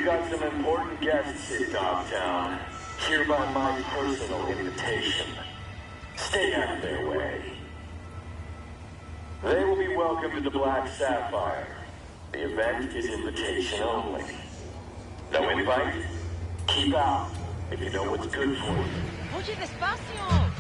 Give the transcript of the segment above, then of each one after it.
got some important guests in Dogtown. Hereby my personal invitation. Stay out of their way. They will be welcome to the Black Sapphire. The event is invitation only. No invite? Keep out, if you know what's good for you. Oye, despacio!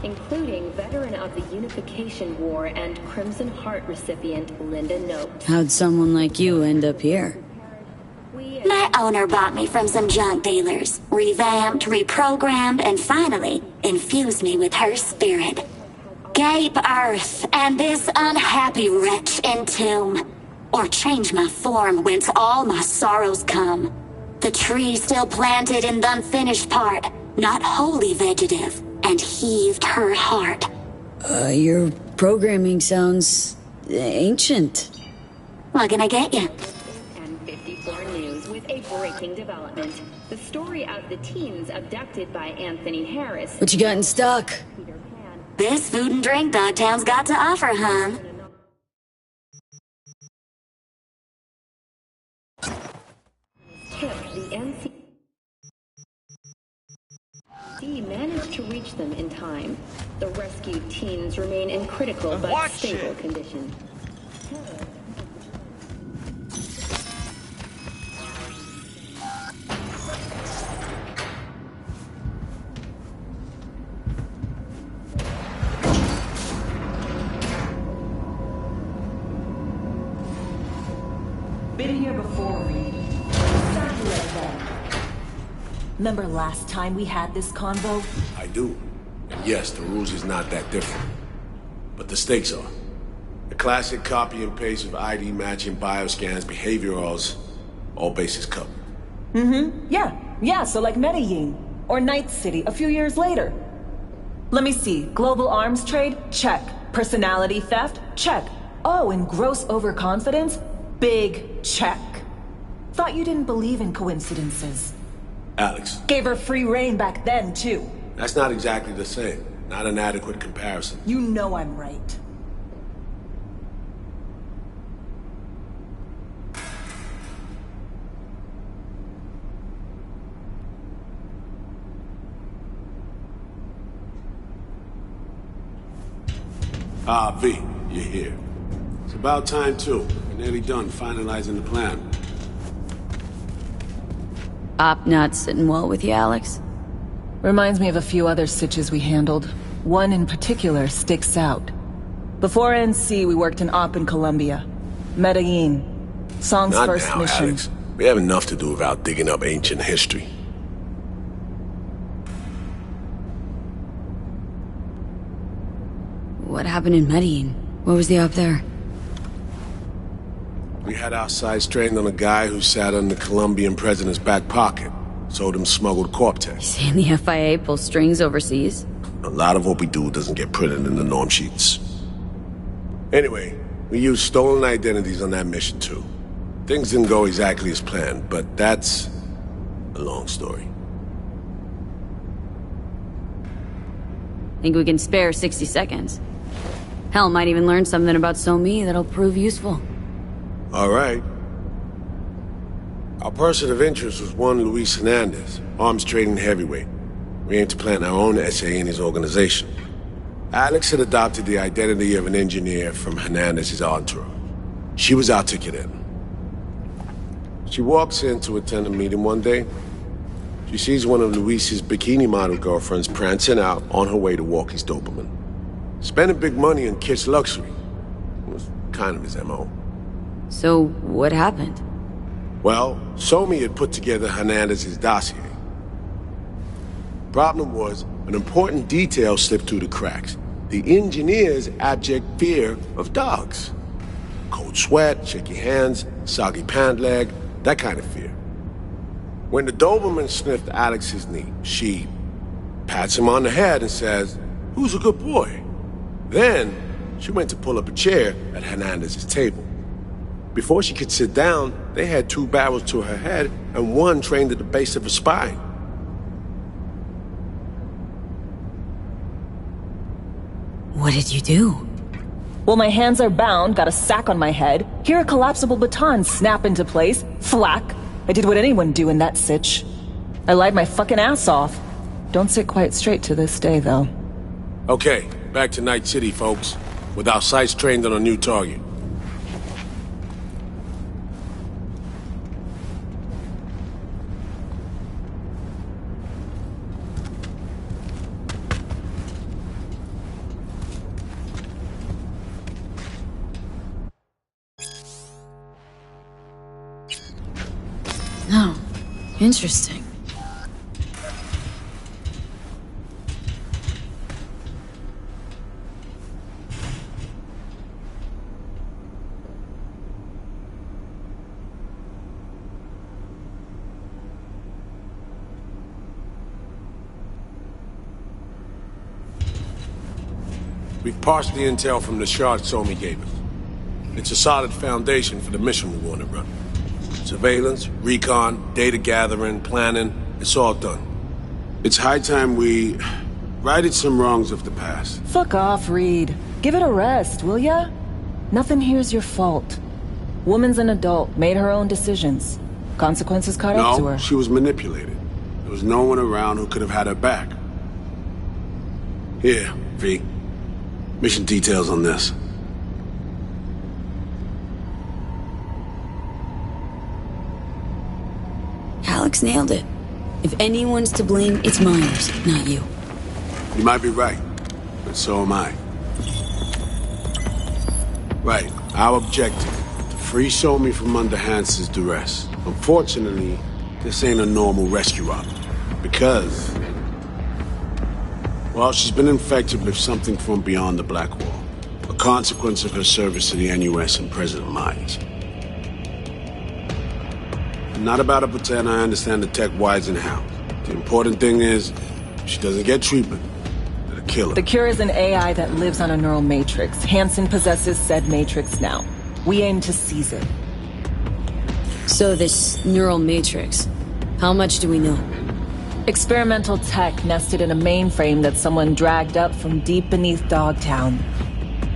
Including veteran of the Unification War and Crimson Heart recipient Linda Note. How'd someone like you end up here? My owner bought me from some junk dealers, revamped, reprogrammed, and finally infused me with her spirit. Gape Earth and this unhappy wretch entomb, or change my form whence all my sorrows come. The tree still planted in the unfinished part, not wholly vegetative, and heaved her heart. Your programming sounds ancient. What can I get you? And 54 News with a breaking development. The story of the teens abducted by Anthony Harris. What you got in stock? Peter Pan. This food and drink Dogtown's got to offer, hon. Tip, the NC managed to reach them in time. The rescued teens remain in critical but stable condition. Been here before, Reed. Remember last time we had this convo? I do. And yes, the rules is not that different. But the stakes are. The classic copy and paste of ID matching, bioscans, behaviorals, all bases covered. Yeah, so like Medellin. Or Night City a few years later. Let me see. Global arms trade? Check. Personality theft? Check. Oh, and gross overconfidence? Big check. Thought you didn't believe in coincidences. Alex. Gave her free reign back then, too. That's not exactly the same. Not an adequate comparison. You know I'm right. V, you're here. It's about time, too. We're nearly done finalizing the plan. Op not sitting well with you, Alex? Reminds me of a few other sitches we handled. One in particular sticks out. Before NC, we worked in Op in Colombia. Medellin. Song's Not first now, mission. Alex. We have enough to do without digging up ancient history. What happened in Medellin? What was the op there? We had our sights trained on a guy who sat in the Colombian president's back pocket. Sold him smuggled Corp-Tex. Saying the FIA pulls strings overseas? A lot of what we do doesn't get printed in the norm sheets. Anyway, we used stolen identities on that mission too. Things didn't go exactly as planned, but that's a long story. Think we can spare 60 seconds? Hell, might even learn something about So-Me that'll prove useful. All right. Our person of interest was one Luis Hernandez, arms trading heavyweight. We aimed to plant our own SA in his organization. Alex had adopted the identity of an engineer from Hernandez's entourage. She was our ticket in. She walks in to attend a meeting one day. She sees one of Luis's bikini model girlfriends prancing out on her way to walk his Doberman. Spending big money on kitsch luxury was kind of his MO. So, what happened? Well, So-Me had put together Hernandez's dossier. Problem was, an important detail slipped through the cracks. The engineer's abject fear of dogs. Cold sweat, shaky hands, soggy pant leg, that kind of fear. When the Doberman sniffed Alex's knee, she pats him on the head and says, "Who's a good boy?" Then, she went to pull up a chair at Hernandez's table. Before she could sit down, they had 2 barrels to her head and one trained at the base of her spine. What did you do? Well, my hands are bound, got a sack on my head. Here a collapsible baton snap into place. Thwack. I did what anyone do in that sitch. I lied my fucking ass off. Don't sit quite straight to this day, though. Okay, back to Night City, folks. With our sights trained on a new target. Oh, interesting. We've parsed the intel from the shard So-Me gave us. It's a solid foundation for the mission we want to run. Surveillance, recon, data gathering, planning, it's all done. It's high time we righted some wrongs of the past. Fuck off, Reed. Give it a rest, will ya? Nothing here's your fault. Woman's an adult, made her own decisions. Consequences caught up to her. No, she was manipulated. There was no one around who could have had her back. Here, V. Mission details on this. Alex nailed it. If anyone's to blame, it's Myers, not you. You might be right, but so am I. Right, our objective, to free So-Me from under Hansen's duress. Unfortunately, this ain't a normal rescue op, because... well, she's been infected with something from beyond the Black Wall. A consequence of her service to the NUS and President Myers. I'm not about to pretend I understand the tech whys and hows. The important thing is, she doesn't get treatment. It'll kill her. The cure is an AI that lives on a neural matrix. Hansen possesses said matrix now. We aim to seize it. So this neural matrix, how much do we know? Experimental tech nested in a mainframe that someone dragged up from deep beneath Dogtown.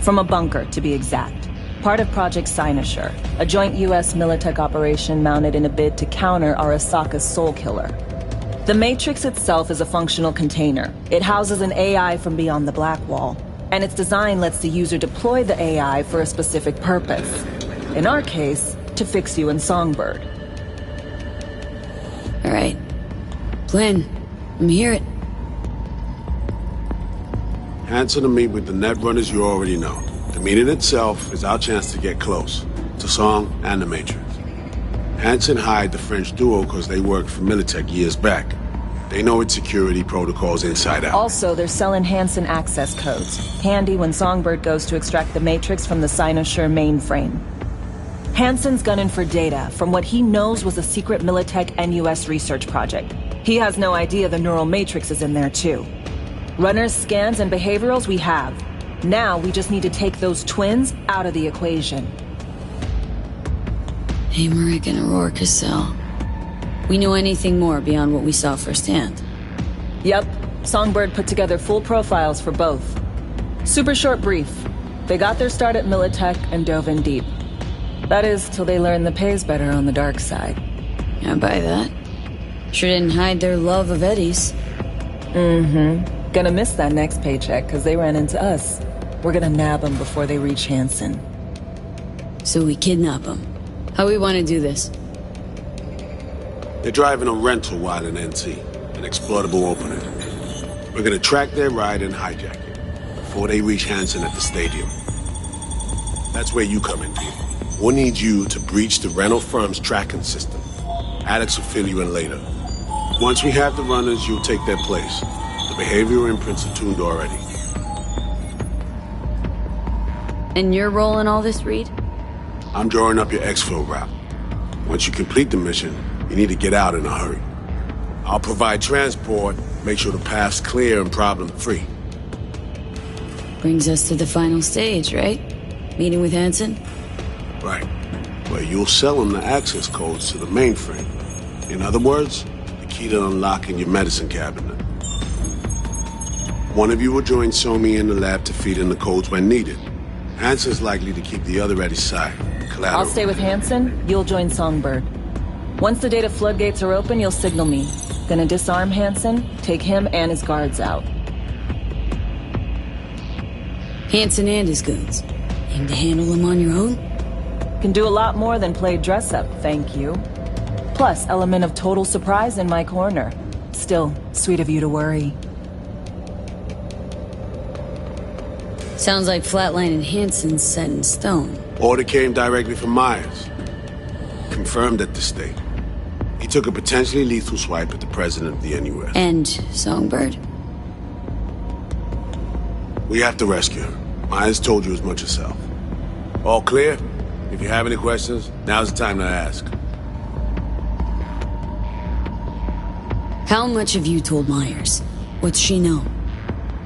From a bunker, to be exact. Part of Project Cynosure, a joint US Militech operation mounted in a bid to counter Arasaka's Soul Killer. The Matrix itself is a functional container. It houses an AI from beyond the Black Wall, and its design lets the user deploy the AI for a specific purpose. In our case, to fix you in Songbird. Alright. Plan. Let me hear it. Hansen to meet with the Netrunners you already know. The meeting itself is our chance to get close. To Song and the Matrix. Hansen hired the French duo because they worked for Militech years back. They know its security protocols inside out. Also, they're selling Hansen access codes. Handy when Songbird goes to extract the Matrix from the Cynosure mainframe. Hansen's gunning for data from what he knows was a secret Militech NUS research project. He has no idea the neural matrix is in there too. Runners, scans, and behaviorals we have. Now we just need to take those twins out of the equation. Emmerich and Aurora Cassell. We know anything more beyond what we saw firsthand? Yep. Songbird put together full profiles for both. Super short brief. They got their start at Militech and dove in deep. That is, till they learned the pay's better on the dark side. I buy that. Sure didn't hide their love of Eddie's. Mm-hmm. Gonna miss that next paycheck, because they ran into us. We're gonna nab them before they reach Hansen. So we kidnap them. How we want to do this? They're driving a rental while in NC, an exploitable opening. We're gonna track their ride and hijack it before they reach Hansen at the stadium. That's where you come in, Pete. We'll need you to breach the rental firm's tracking system. Alex will fill you in later. Once we have the runners, you'll take their place. The behavioral imprints are tuned already. And your role in all this, Reed? I'm drawing up your exfil route. Once you complete the mission, you need to get out in a hurry. I'll provide transport, make sure the path's clear and problem-free. Brings us to the final stage, right? Meeting with Hansen? Right. Where you'll sell them the access codes to the mainframe. In other words, the key to unlocking your medicine cabinet. One of you will join Somi in the lab to feed in the codes when needed. Hansen's likely to keep the other at his side. Collateral. I'll stay with Hansen, you'll join Songbird. Once the data floodgates are open, you'll signal me. Gonna disarm Hansen, take him and his guards out. Hansen and his goons. Aim to handle them on your own? Can do a lot more than play dress-up, thank you. Plus, element of total surprise in my corner. Still, sweet of you to worry. Sounds like Flatline and Hansen's set in stone. Order came directly from Myers. Confirmed at the state. He took a potentially lethal swipe at the president of the NUS. And Songbird? We have to rescue her. Myers told you as much herself. All clear? If you have any questions, now's the time to ask. How much have you told Myers? What's she know?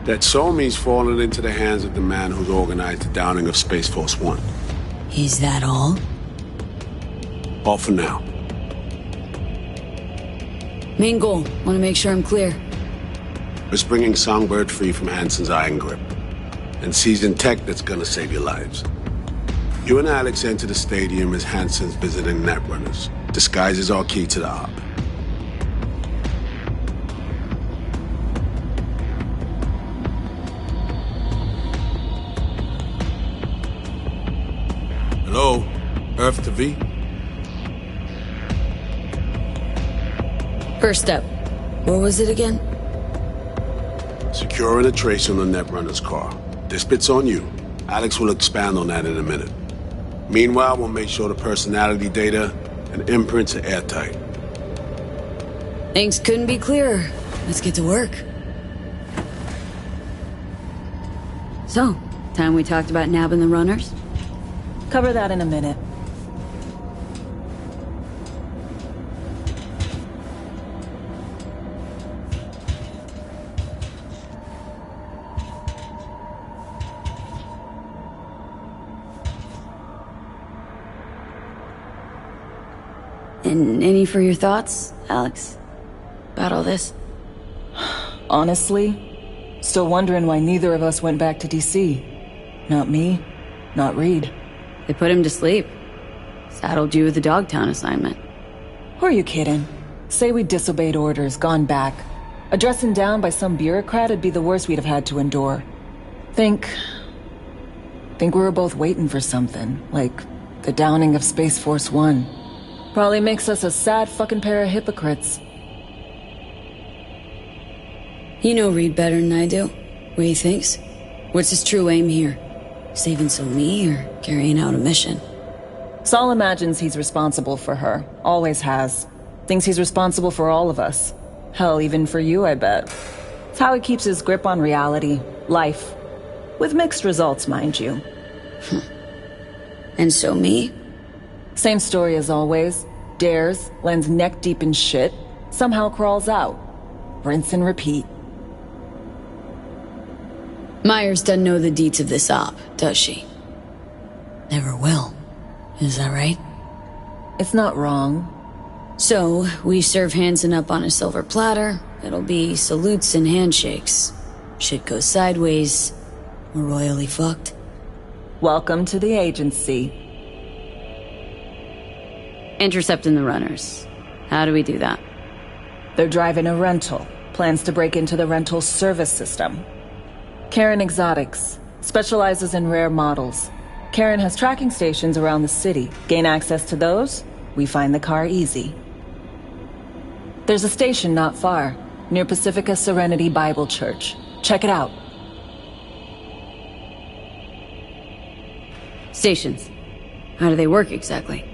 That Somi's fallen into the hands of the man who's organized the downing of Space Force One. Is that all? All for now. Main goal. Want to make sure I'm clear. We're bringing Songbird free from Hansen's iron grip. And seizing tech that's gonna save your lives. You and Alex enter the stadium as Hansen's visiting Netrunners. Disguise is our key to the op. Hello? Earth to V? First step. What was it again? Securing a trace on the Netrunner's car. This bit's on you. Alex will expand on that in a minute. Meanwhile, we'll make sure the personality data and imprints are airtight. Things couldn't be clearer. Let's get to work. So, time we talked about nabbing the runners? Cover that in a minute. And any for your thoughts, Alex? About all this? Honestly, still wondering why neither of us went back to DC. Not me, not Reed. They put him to sleep. Saddled you with the Dogtown assignment. Who are you kidding? Say we disobeyed orders, gone back. A dressing down by some bureaucrat would be the worst we'd have had to endure. Think we were both waiting for something, like the downing of Space Force One. Probably makes us a sad fucking pair of hypocrites. You know Reed better than I do. What he thinks? What's his true aim here? Saving me or carrying out a mission? Saul imagines he's responsible for her. Always has. Thinks he's responsible for all of us. Hell, even for you, I bet. It's how he keeps his grip on reality. Life. With mixed results, mind you. And me? Same story as always. Dares, lands neck deep in shit, somehow crawls out. Rinse and repeat. Myers doesn't know the deets of this op, does she? Never will. Is that right? It's not wrong. So, we serve Hansen up on a silver platter. It'll be salutes and handshakes. Shit goes sideways. We're royally fucked. Welcome to the agency. Intercepting the runners. How do we do that? They're driving a rental. Plans to break into the rental service system. Karen Exotics. Specializes in rare models. Karen has tracking stations around the city. Gain access to those, we find the car easy. There's a station not far, near Pacifica Serenity Bible Church. Check it out. Stations. How do they work exactly?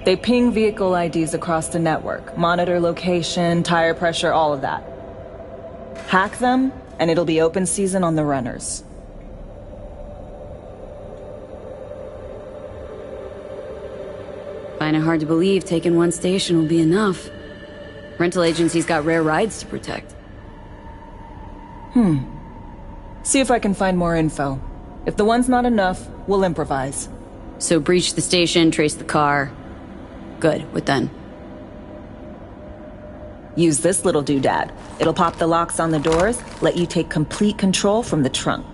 They ping vehicle IDs across the network, monitor location, tire pressure, all of that. Hack them, and it'll be open season on the runners. Find it hard to believe taking one station will be enough. Rental agency's got rare rides to protect. See if I can find more info. If the one's not enough, we'll improvise. So breach the station, trace the car. Good, what then? Use this little doodad. It'll pop the locks on the doors, let you take complete control from the trunk.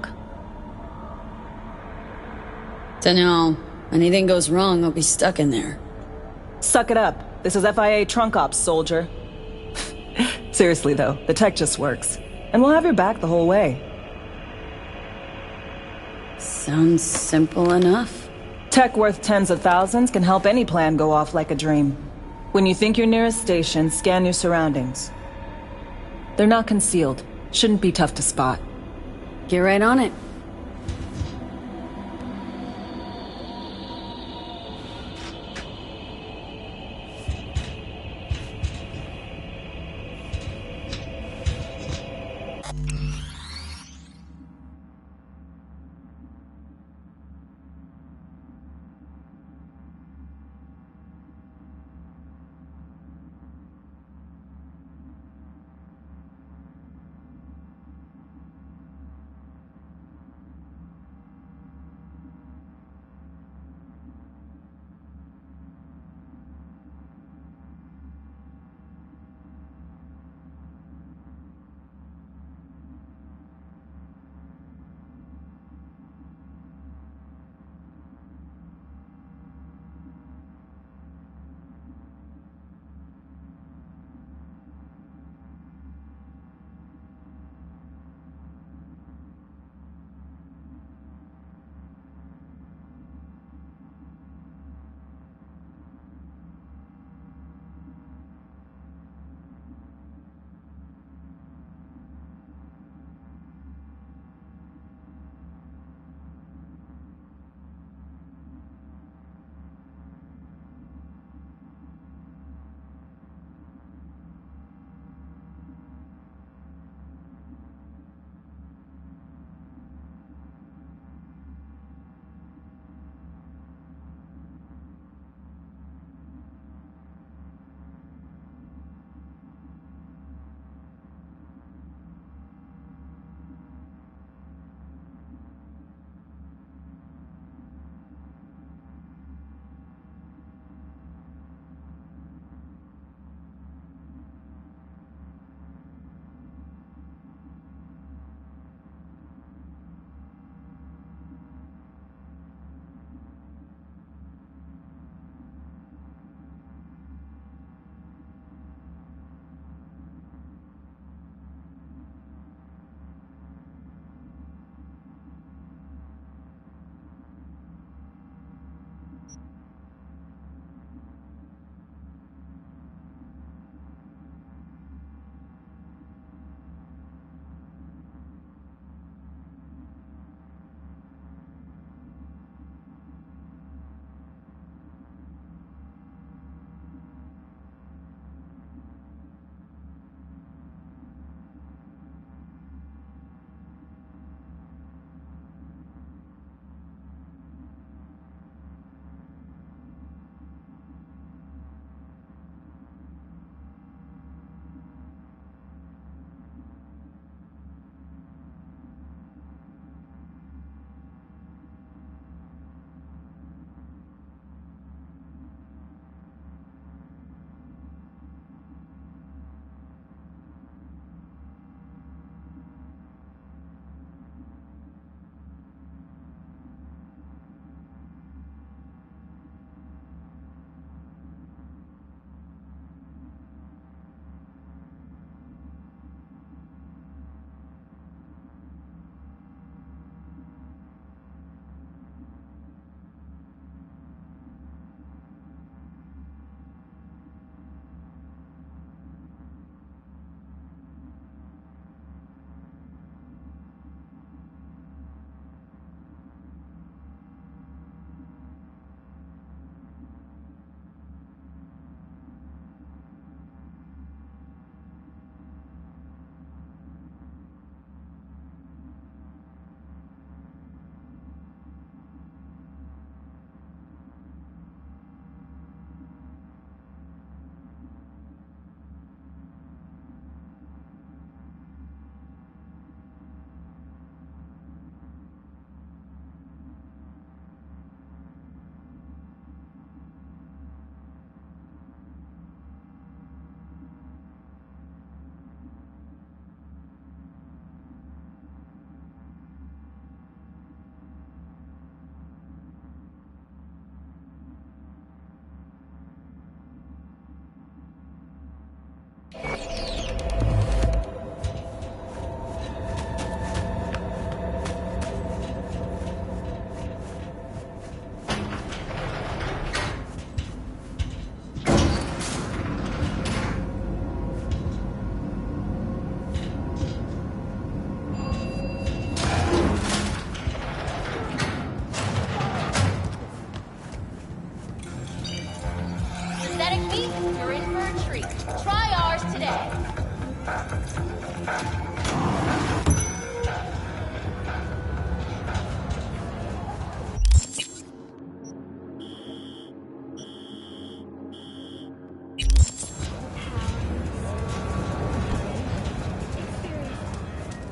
Dunno. Anything goes wrong, I'll be stuck in there. Suck it up. This is FIA trunk ops, soldier. Seriously though, the tech just works. And we'll have your back the whole way. Sounds simple enough. Tech worth tens of thousands can help any plan go off like a dream. When you think you're near a station, scan your surroundings. They're not concealed. Shouldn't be tough to spot. Get right on it.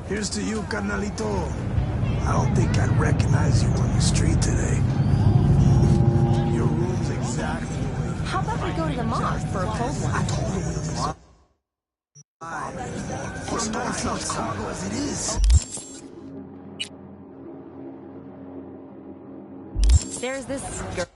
Here's to you, carnalito. I don't think I'd recognize you on the street today. Your room's exactly the way. How about we go to the mosque for a cold one? I told her with a block. It's not such cargo as it is. There's this girl.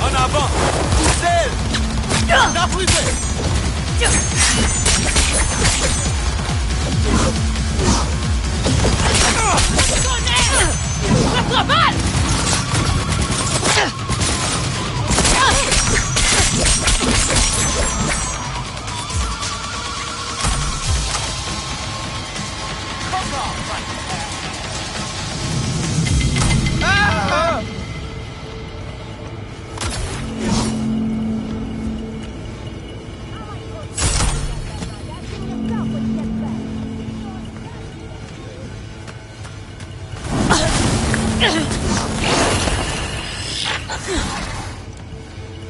En avant! Poussez! N'appuyez! La balle!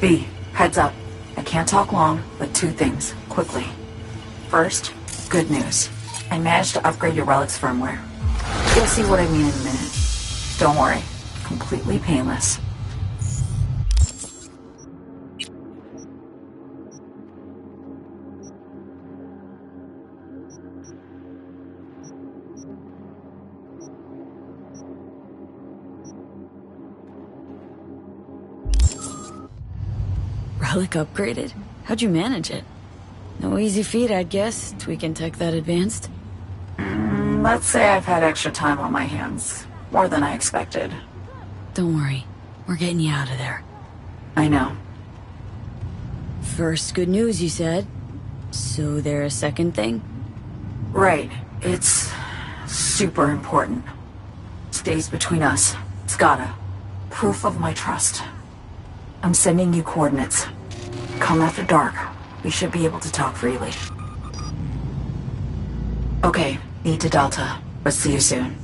B, heads up. I can't talk long, but two things, quickly. First, good news. I managed to upgrade your relic's firmware. You'll see what I mean in a minute. Don't worry, completely painless. Relic upgraded? How'd you manage it? No easy feat, I'd guess, tweaking tech that advanced. Let's say I've had extra time on my hands. More than I expected. Don't worry. We're getting you out of there. I know. First, good news, you said. So there a second thing? Right. It's super important. Stays between us. It's gotta. Proof of my trust. I'm sending you coordinates. Come after dark. We should be able to talk freely. Okay, need to Delta, but see you soon.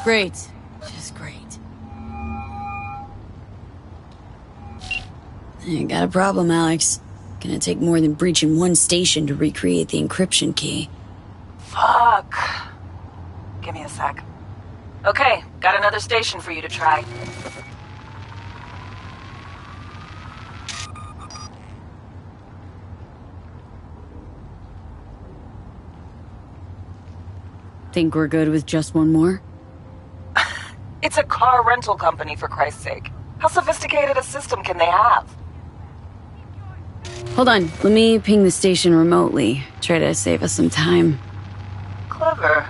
Great. Just great. You got a problem, Alex. Gonna take more than breaching one station to recreate the encryption key. Fuck. Give me a sec. Okay, got another station for you to try. Think we're good with just one more? It's a car rental company, for Christ's sake. How sophisticated a system can they have? Hold on, let me ping the station remotely. Try to save us some time. Clever.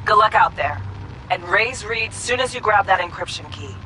Good luck out there. And raise Reed soon as you grab that encryption key.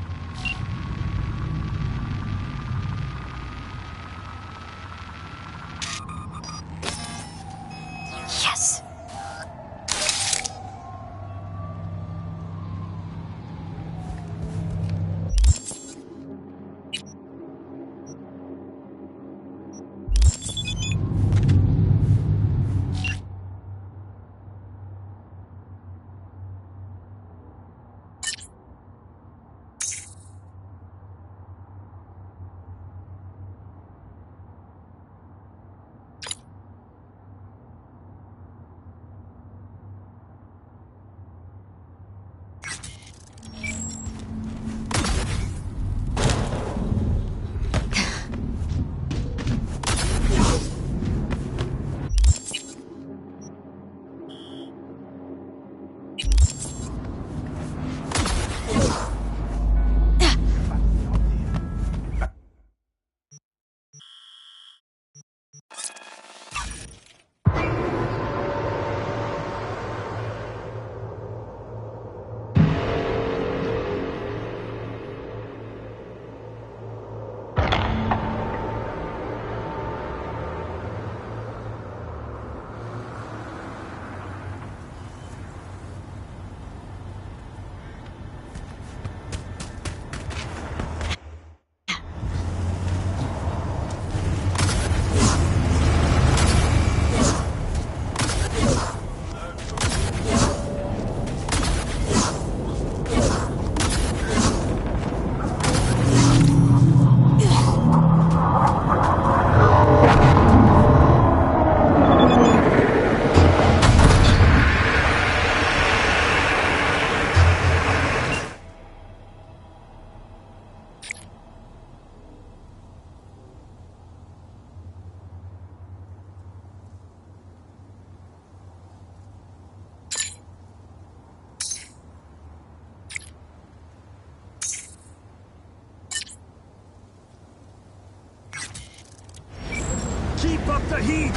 Keep up the heat!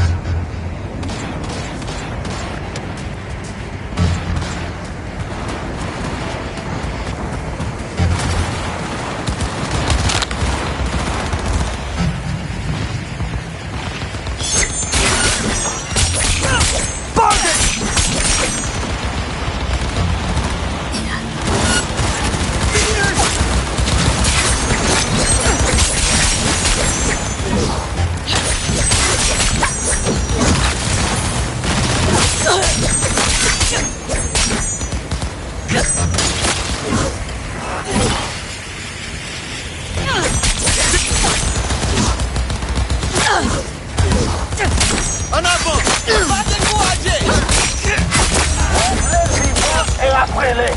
En avant! Pas découragé! Et après les...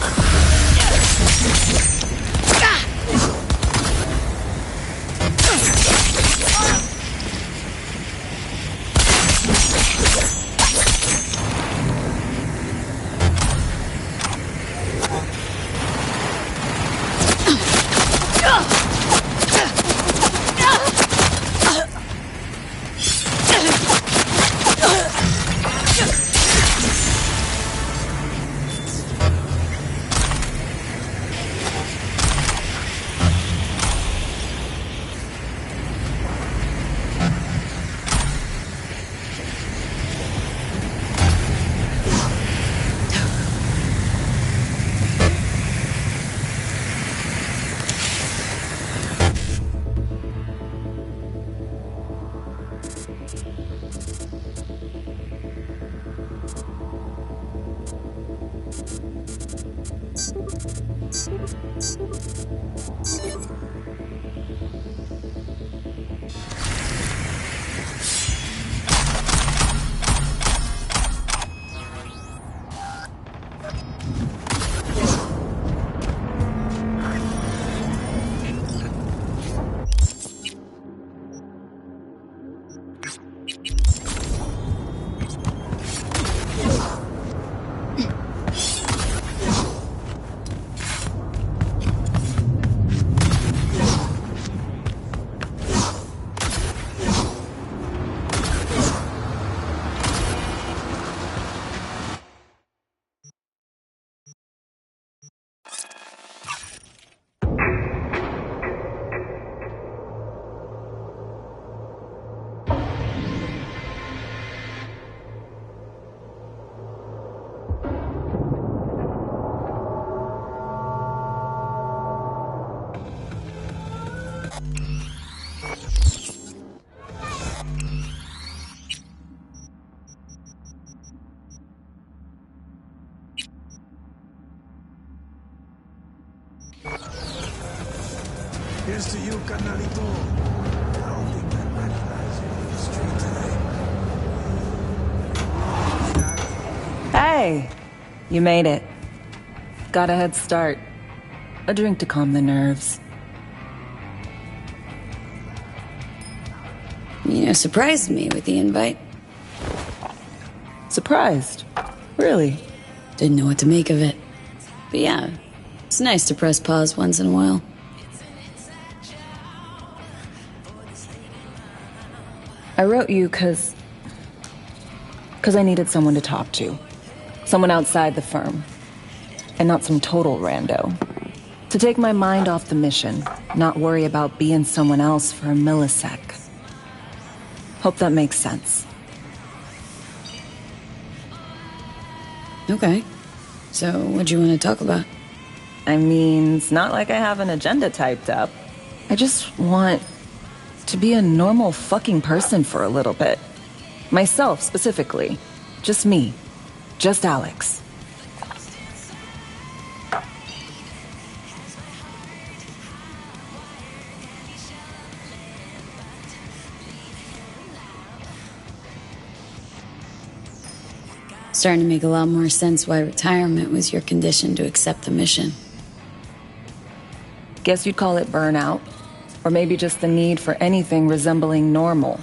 Here's to you, carnalito. I don't think I recognize you on the street today. Hey! You made it. Got a head start. A drink to calm the nerves. You surprised me with the invite. Surprised? Really? Didn't know what to make of it. But yeah, it's nice to press pause once in a while. I wrote you cause I needed someone to talk to. Someone outside the firm. And not some total rando. To take my mind off the mission, not worry about being someone else for a millisec. Hope that makes sense. Okay. So, what do you want to talk about? I mean, it's not like I have an agenda typed up. I just want to be a normal fucking person for a little bit. Myself, specifically. Just me. Just Alex. Starting to make a lot more sense why retirement was your condition to accept the mission. Guess you'd call it burnout. Or maybe just the need for anything resembling normal.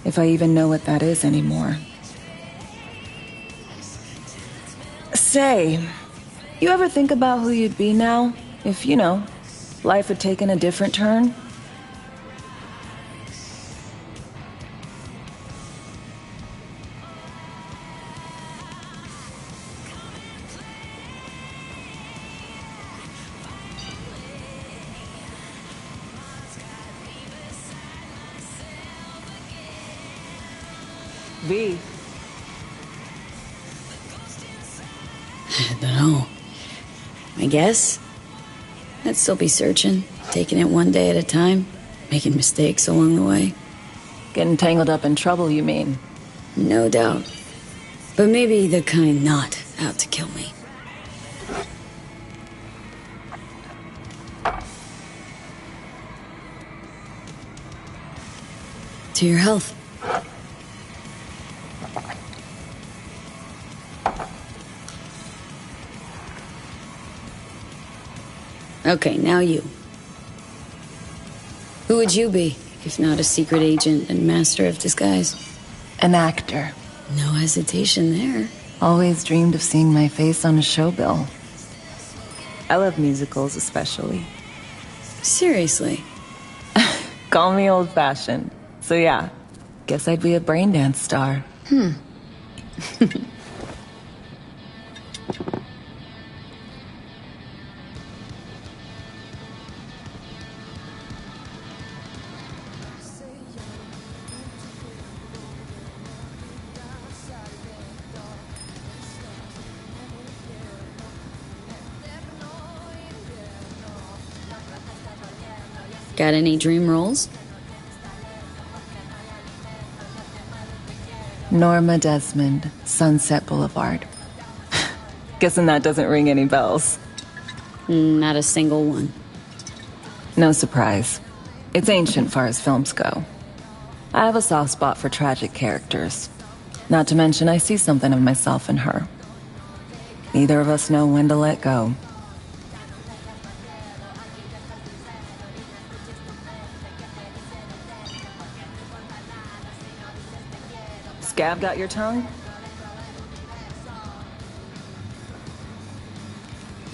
If I even know what that is anymore. Say, you ever think about who you'd be now if, life had taken a different turn? V. I don't know. I guess I'd still be searching, taking it one day at a time, making mistakes along the way. Getting tangled up in trouble, you mean? No doubt. But maybe the kind not out to kill me. To your health. Okay, now you. Who would you be, if not a secret agent and master of disguise? An actor. No hesitation there. Always dreamed of seeing my face on a show bill. I love musicals especially. Seriously? Call me old-fashioned. So yeah, guess I'd be a braindance star. Got any dream roles? Norma Desmond, Sunset Boulevard. Guessing that doesn't ring any bells. Not a single one. No surprise. It's ancient far as films go. I have a soft spot for tragic characters. Not to mention I see something of myself in her. Neither of us know when to let go. Scav got your tongue?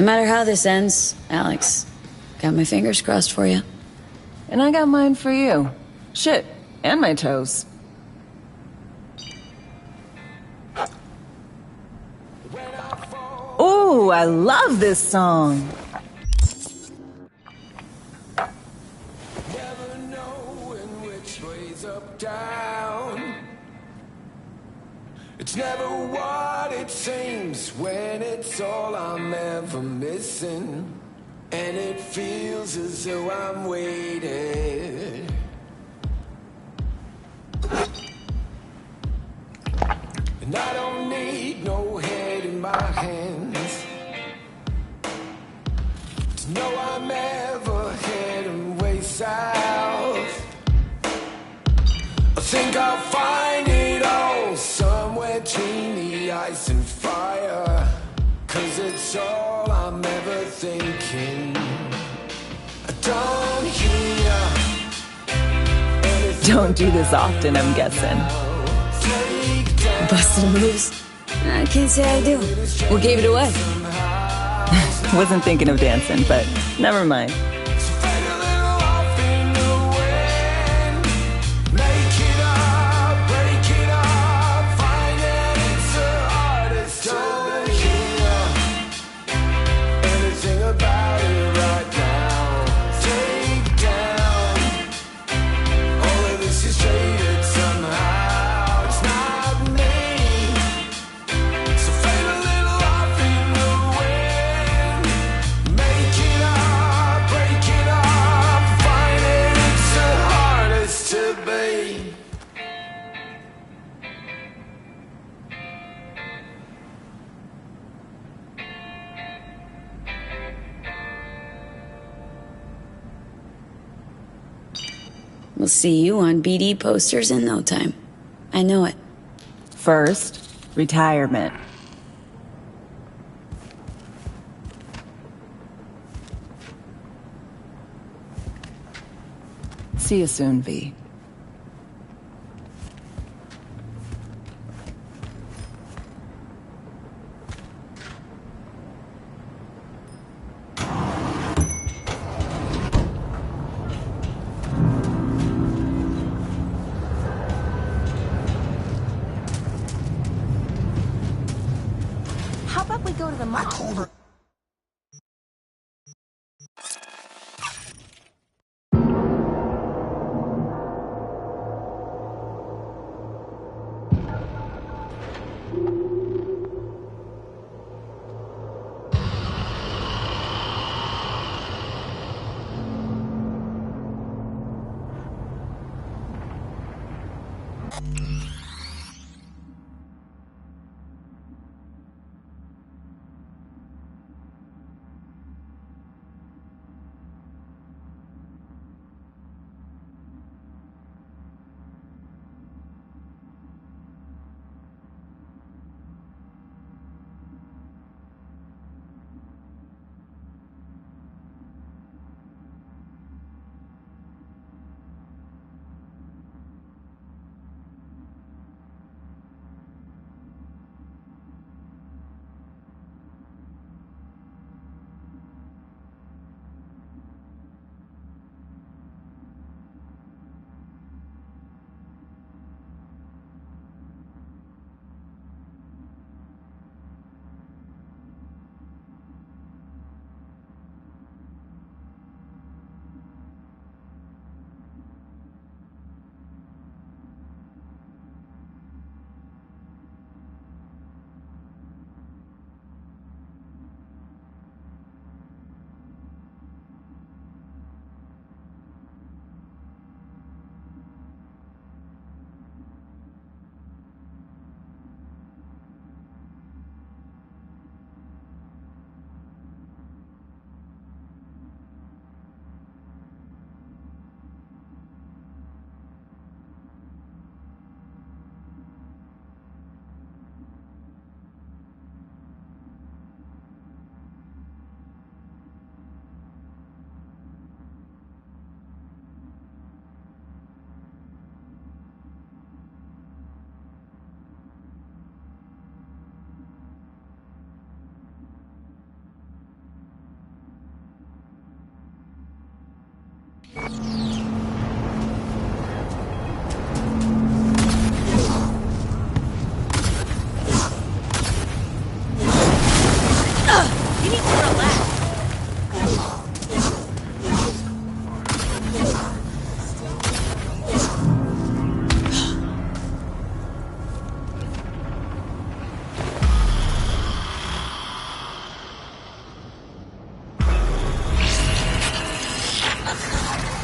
No matter how this ends, Alex, got my fingers crossed for you. And I got mine for you. Shit, and my toes. Ooh, I love this song. Never knowing which way's up, down. It's never what it seems when it's all I'm ever missing. And it feels as though I'm waiting. And I don't need no head in my hands to know I'm ever heading way south. I think I'll find it all somewhere between the ice and fire, 'cause it's all I'm ever thinking. I don't hear anything. Don't do this often, I'm guessing. Busting moves? I can't say I do. What gave it away? Wasn't thinking of dancing, but never mind. We'll see you on BD posters in no time. I know it. First, retirement. See you soon, V. How about we go to the mall?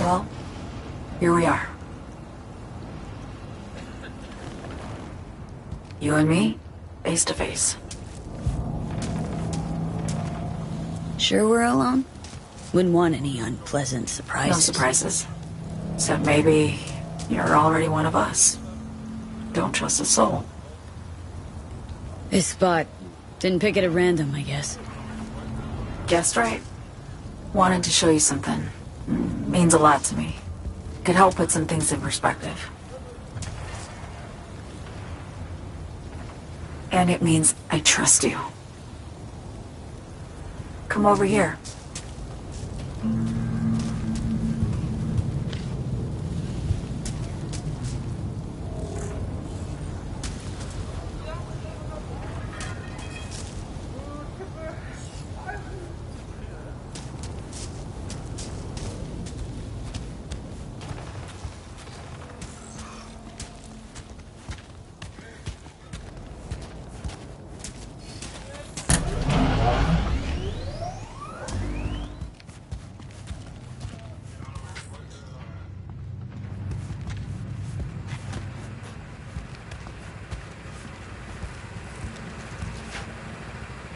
Well, here we are. You and me, face to face. Sure we're alone? Wouldn't want any unpleasant surprises. No surprises. Except maybe you're already one of us. Don't trust a soul. This spot. Didn't pick it at random, I guess. Guessed right. Wanted to show you something. Means a lot to me. Could help put some things in perspective. And it means I trust you. Come over here.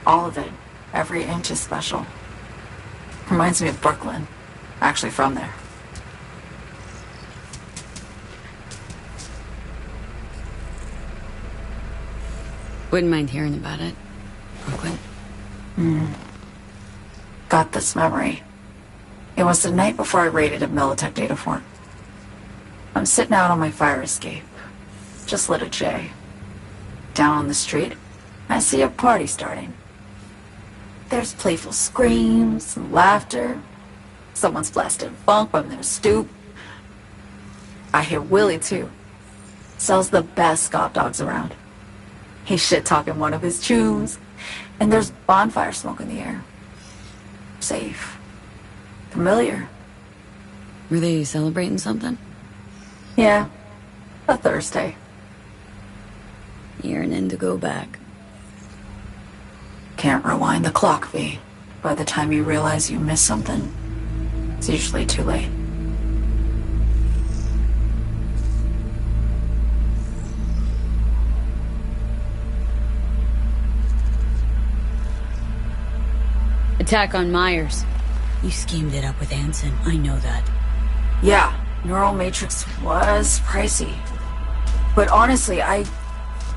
All of it. Every inch is special. Reminds me of Brooklyn. Actually from there. Wouldn't mind hearing about it. Brooklyn. Got this memory. It was the night before I raided a Militech data fort. I'm sitting out on my fire escape. Just lit a J. Down on the street, I see a party starting. There's playful screams and laughter. Someone's blasting funk from their stoop. I hear Willie, too. Sells the best scout dogs around. He's shit-talking one of his chews. And there's bonfire smoke in the air. Safe. Familiar. Were they celebrating something? Yeah. A Thursday. Yearning to go back. Can't rewind the clock, V. By the time you realize you missed something, it's usually too late. Attack on Myers. You schemed it up with Hansen, I know that. Yeah, Neural Matrix was pricey. But honestly, I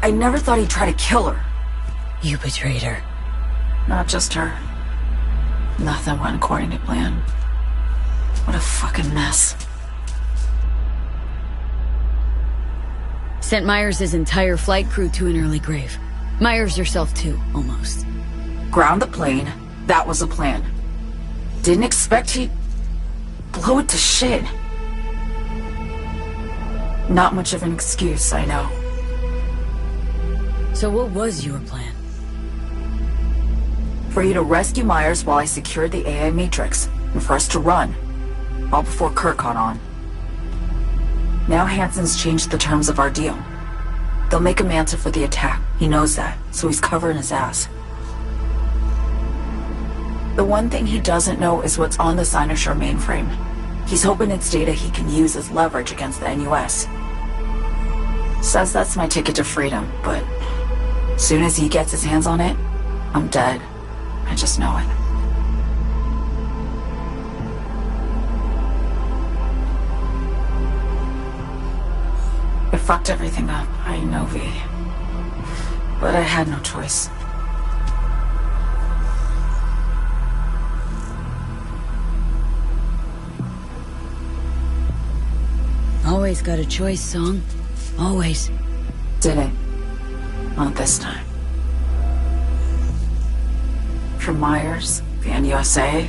never thought he'd try to kill her. You betrayed her. Not just her. Nothing went according to plan. What a fucking mess. Sent Myers' entire flight crew to an early grave. Myers herself too, almost. Ground the plane. That was the plan. Didn't expect he'd blow it to shit. Not much of an excuse, I know. So what was your plan? For you to rescue Myers while I secured the AI Matrix, and for us to run. All before Kirk caught on. Now Hansen's changed the terms of our deal. They'll make him answer for the attack. He knows that, so he's covering his ass. The one thing he doesn't know is what's on the Cynosure mainframe. He's hoping it's data he can use as leverage against the NUS. Says that's my ticket to freedom, but soon as he gets his hands on it, I'm dead. I just know it. It fucked everything up, I know, V. But I had no choice. Always got a choice, Song. Always. Didn't. Not this time. For Myers, the NUSA,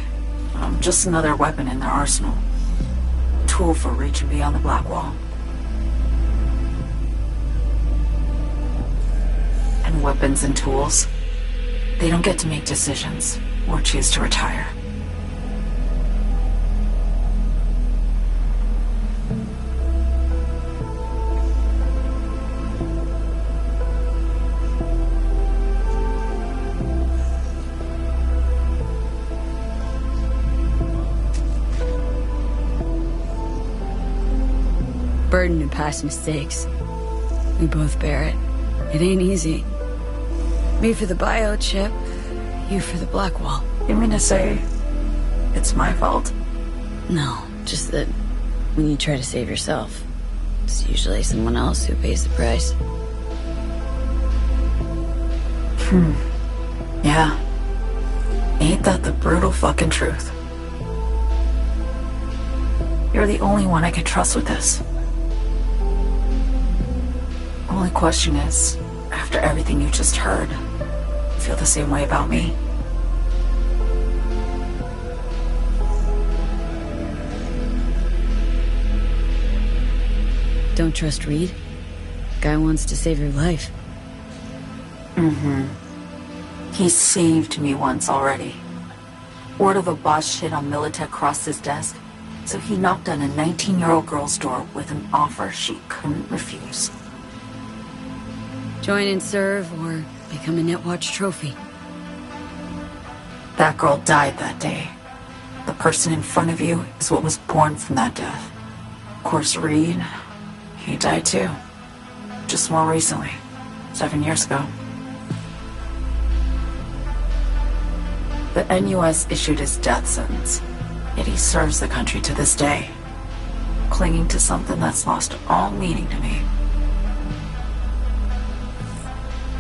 I'm just another weapon in their arsenal. A tool for reaching beyond the Black Wall. And weapons and tools, they don't get to make decisions or choose to retire. Burden of past mistakes. We both bear it. It ain't easy. Me for the biochip, you for the Black Wall. You mean to say it's my fault? No, just that when you try to save yourself, it's usually someone else who pays the price. Yeah. Ain't that the brutal fucking truth? You're the only one I can trust with this. Only question is, after everything you just heard, you feel the same way about me? Don't trust Reed? Guy wants to save your life. He saved me once already. Word of a boss shit on Militech crossed his desk, so he knocked on a 19-year-old girl's door with an offer she couldn't refuse. Join and serve, or become a Netwatch trophy. That girl died that day. The person in front of you is what was born from that death. Of course, Reed, he died too. Just more recently. 7 years ago. The NUS issued his death sentence, yet he serves the country to this day, clinging to something that's lost all meaning to me.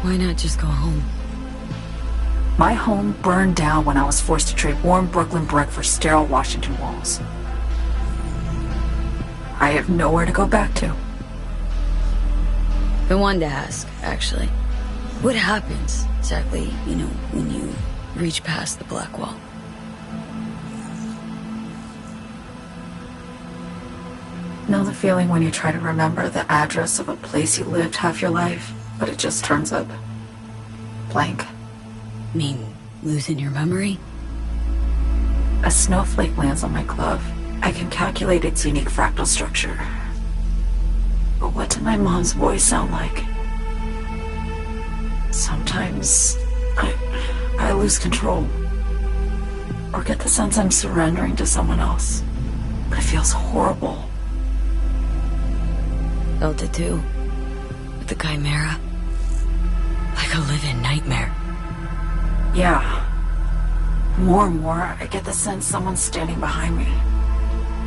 Why not just go home? My home burned down when I was forced to trade warm Brooklyn brick for sterile Washington walls. I have nowhere to go back to. Been one to ask, actually. What happens, exactly, when you reach past the Black Wall? Know the feeling when you try to remember the address of a place you lived half your life, but it just turns up blank? Mean losing your memory? A snowflake lands on my glove. I can calculate its unique fractal structure. But what did my mom's voice sound like? Sometimes I lose control. Or get the sense I'm surrendering to someone else. But it feels horrible. Felt it too. With the Chimera. Like a living nightmare. Yeah. More and more, I get the sense someone's standing behind me.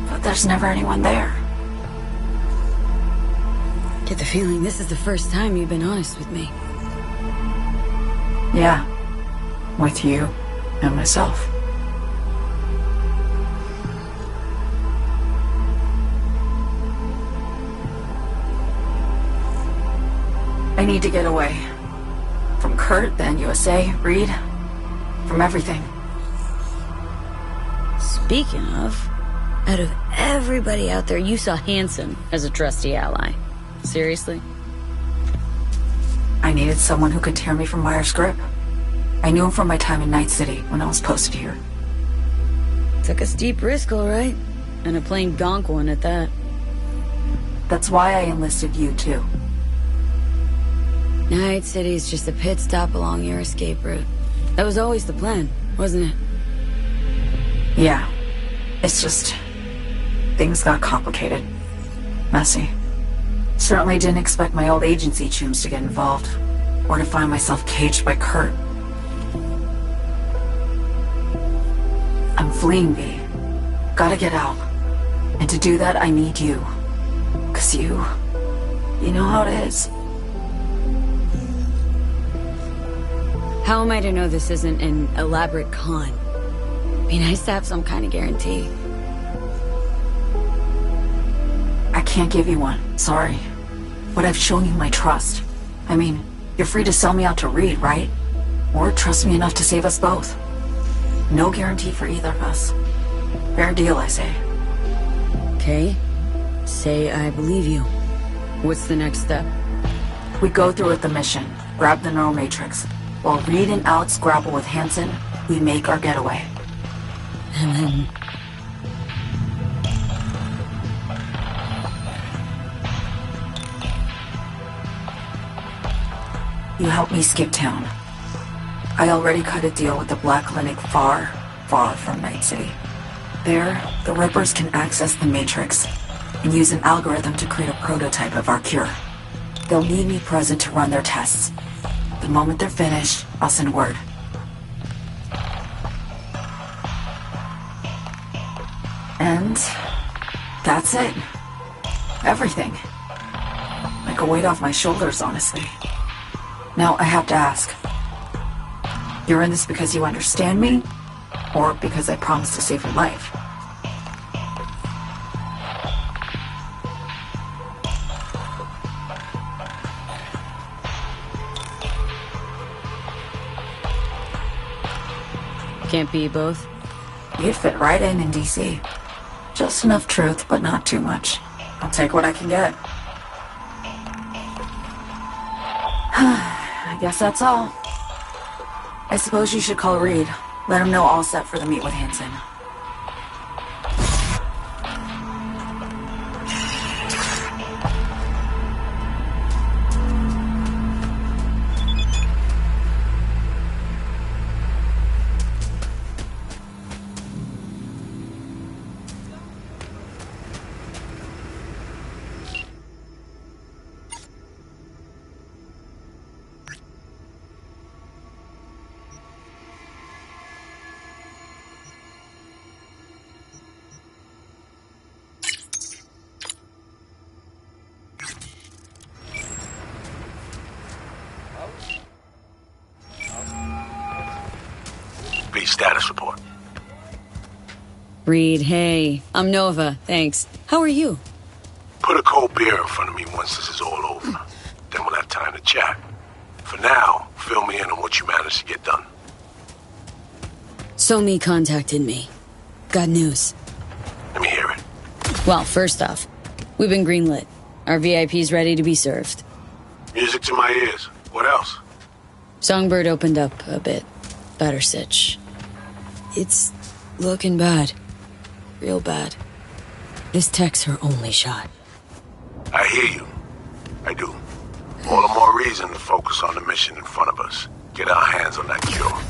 But there's never anyone there. Get the feeling this is the first time you've been honest with me. Yeah. With you and myself. I need to get away. From Kurt, then USA, Reed. From everything. Speaking of, out of everybody out there, you saw Hansen as a trusty ally. Seriously? I needed someone who could tear me from Myers' grip. I knew him from my time in Night City, when I was posted here. Took a steep risk, all right. And a plain gonk one at that. That's why I enlisted you, too. Night City's just a pit stop along your escape route. That was always the plan, wasn't it? Yeah. It's just... things got complicated. Messy. Certainly didn't expect my old agency chooms to get involved. Or to find myself caged by Kurt. I'm fleeing, V. Gotta get out. And to do that, I need you. 'Cause you know how it is. How am I to know this isn't an elaborate con? Be nice to have some kind of guarantee. I can't give you one, sorry. But I've shown you my trust. I mean, you're free to sell me out to Reed, right? Or trust me enough to save us both. No guarantee for either of us. Fair deal, I say. Okay. Say I believe you. What's the next step? We go through with the mission, grab the neural matrix. While Reed and Alex grapple with Hansen, we make our getaway. And then... you help me skip town. I already cut a deal with the Black Clinic far, far from Night City. There, the Rippers can access the Matrix and use an algorithm to create a prototype of our cure. They'll need me present to run their tests. The moment they're finished, I'll send word. And that's it. Everything. Like a weight off my shoulders, honestly. Now, I have to ask. You're in this because you understand me? Or because I promised to save your life? Can't be both? You'd fit right in DC. Just enough truth, but not too much. I'll take what I can get. I guess that's all. I suppose you should call Reed. Let him know all set for the meet with Hansen. B, status report. Reed, hey. I'm Nova, thanks. How are you? Put a cold beer in front of me once this is all over. Then we'll have time to chat. For now, fill me in on what you managed to get done. Somi contacted me. Got news. Let me hear it. Well, first off, we've been greenlit. Our VIP's ready to be served. Music to my ears. What else? Songbird opened up a bit. Better sitch. It's looking bad. Real bad. This tech's her only shot. I hear you. I do. All the more reason to focus on the mission in front of us. Get our hands on that cure.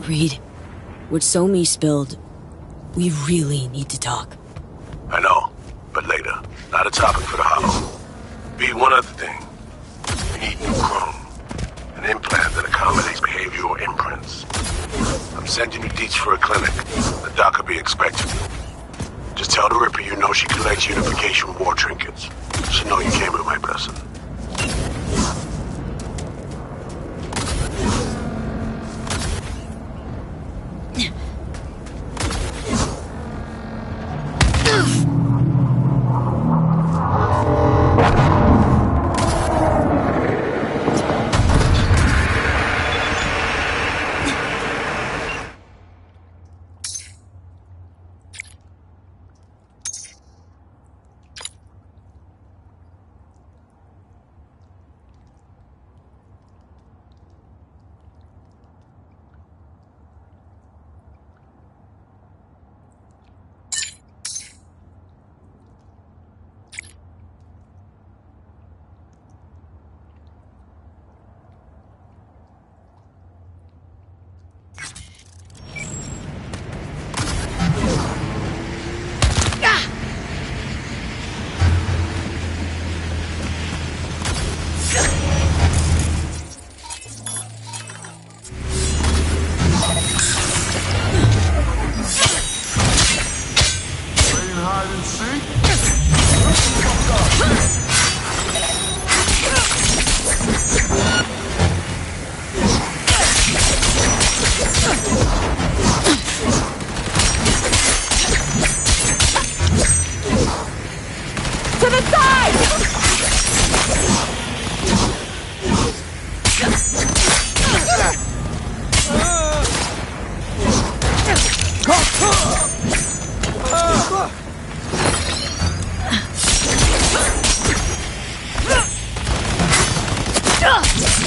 Reed, what Somi spilled, we really need to talk. I know, but later. Not a topic for the Hollow. B, one other thing. We need new chrome. An implant that accommodates behavioral imprints. I'm sending you deets for a clinic. The doc will be expecting you. Just tell the Ripper you know she collects unification war trinkets. She know you came with my blessing.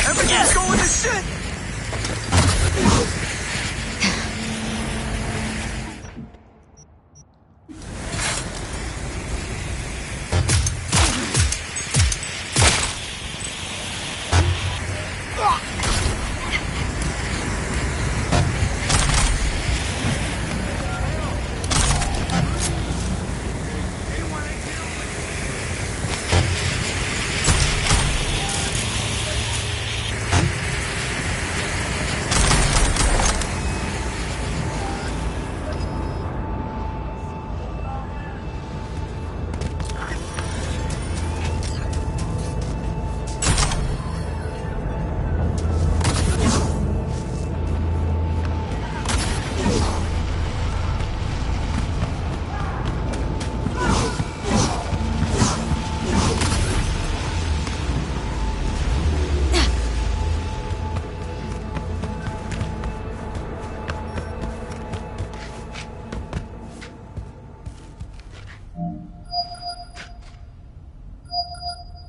Everything's going to shit!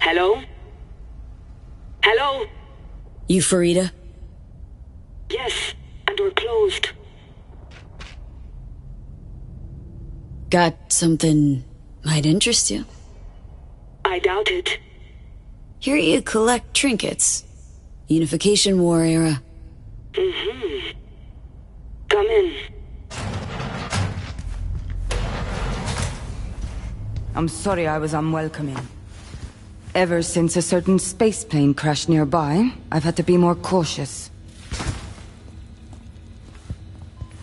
Hello? Hello? You Farida? Yes, and we're closed. Got something might interest you? I doubt it. Here you collect trinkets. Unification War era. Mm-hmm. Come in. I'm sorry I was unwelcoming. Ever since a certain space plane crashed nearby, I've had to be more cautious.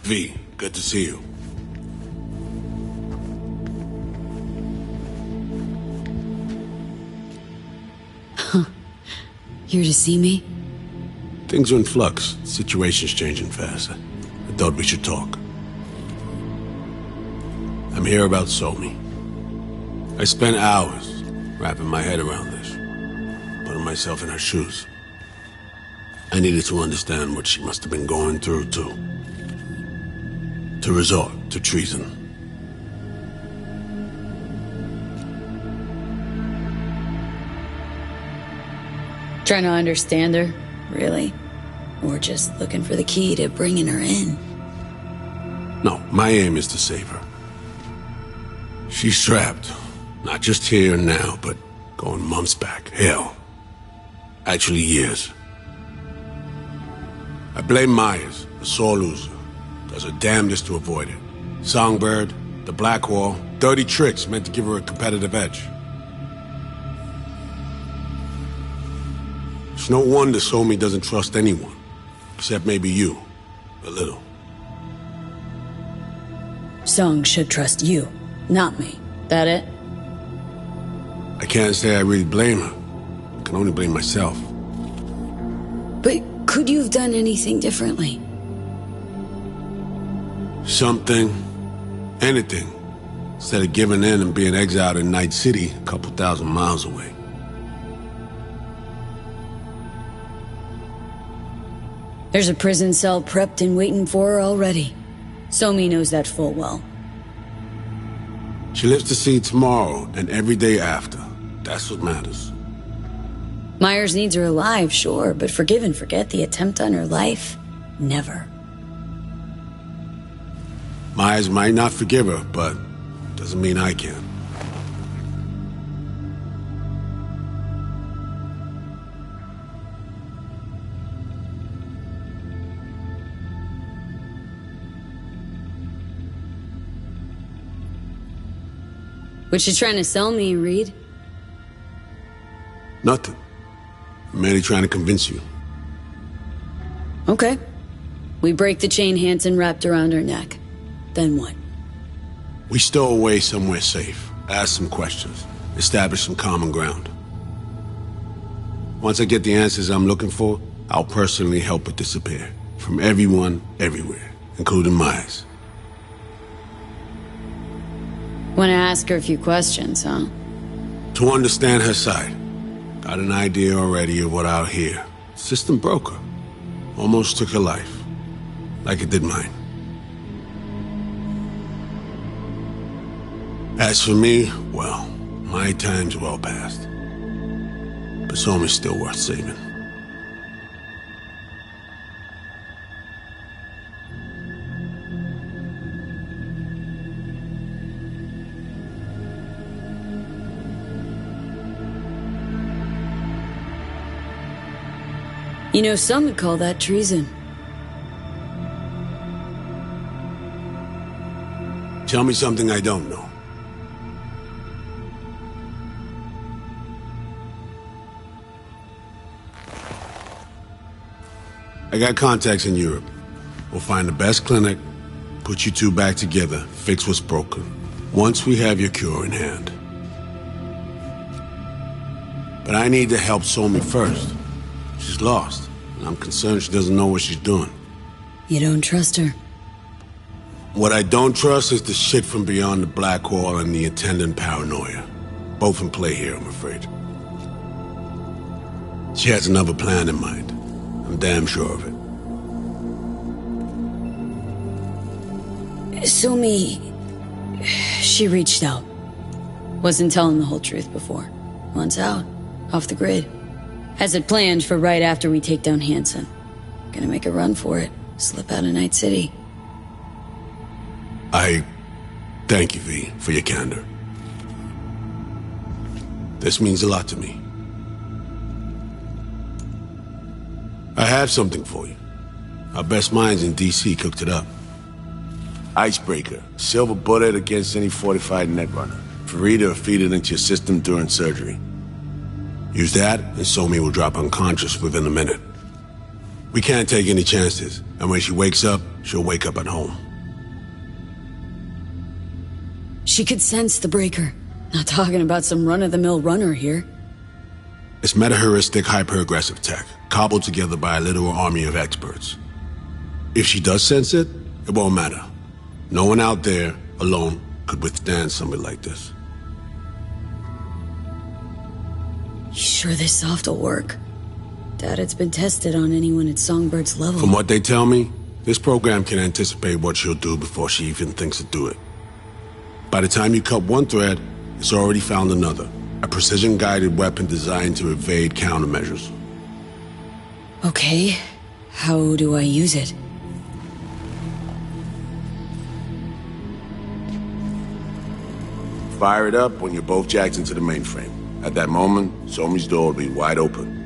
V, good to see you. Here to see me? Things are in flux. Situation's changing fast. I thought we should talk. I'm here about Somi. I spent hours wrapping my head around this, putting myself in her shoes. I needed to understand what she must have been going through, too. To resort to treason. Trying to understand her, really? Or just looking for the key to bringing her in? No, my aim is to save her. She's trapped. Not just here and now, but going months back. Hell. Actually years. I blame Myers. a sore loser. Does her damnedest to avoid it. Songbird, the Blackwall, dirty tricks meant to give her a competitive edge. It's no wonder Somi doesn't trust anyone, except maybe you, a little. Song should trust you, not me. That it? I can't say I really blame her. I can only blame myself. But could you have done anything differently? Something. Anything. Instead of giving in and being exiled in Night City, a couple thousand miles away. There's a prison cell prepped and waiting for her already. Somi knows that full well. She lives to see tomorrow and every day after. That's what matters. Myers needs her alive, sure, but forgive and forget the attempt on her life? Never. Myers might not forgive her, but doesn't mean I can. What you trying to sell me, Reed? Nothing. I'm merely trying to convince you. Okay. We break the chain Hansen wrapped around her neck. Then what? We stow away somewhere safe, ask some questions, establish some common ground. Once I get the answers I'm looking for, I'll personally help her disappear. From everyone, everywhere, including Myers. Want to ask her a few questions, huh? To understand her side. Got an idea already of what I'll hear. System broke her. Almost took her life. Like it did mine. As for me, well, my time's well past. But Somi's still worth saving. You know, some would call that treason. Tell me something I don't know. I got contacts in Europe. We'll find the best clinic, put you two back together, fix what's broken. Once we have your cure in hand. But I need to help Somi first. She's lost, and I'm concerned she doesn't know what she's doing. You don't trust her? What I don't trust is the shit from beyond the Blackwall and the attendant paranoia. Both in play here, I'm afraid. She has another plan in mind. I'm damn sure of it. Somi... she reached out. Wasn't telling the whole truth before. Wants out. Off the grid. Has it planned for right after we take down Hansen. Gonna make a run for it. Slip out of Night City. I thank you, V, for your candor. This means a lot to me. I have something for you. Our best minds in DC cooked it up. Icebreaker, silver bullet against any fortified netrunner. Farida feed it into your system during surgery. Use that, and Somi will drop unconscious within a minute. We can't take any chances, and when she wakes up, she'll wake up at home. She could sense the breaker. Not talking about some run-of-the-mill runner here. It's meta-heuristic hyper-aggressive tech, cobbled together by a literal army of experts. If she does sense it, it won't matter. No one out there, alone, could withstand something like this. You sure this soft will work? Doubt it's been tested on anyone at Songbird's level. From what they tell me, this program can anticipate what she'll do before she even thinks to do it. By the time you cut one thread, it's already found another. A precision-guided weapon designed to evade countermeasures. Okay. How do I use it? Fire it up when you're both jacked into the mainframe. At that moment, Somi's door will be wide open.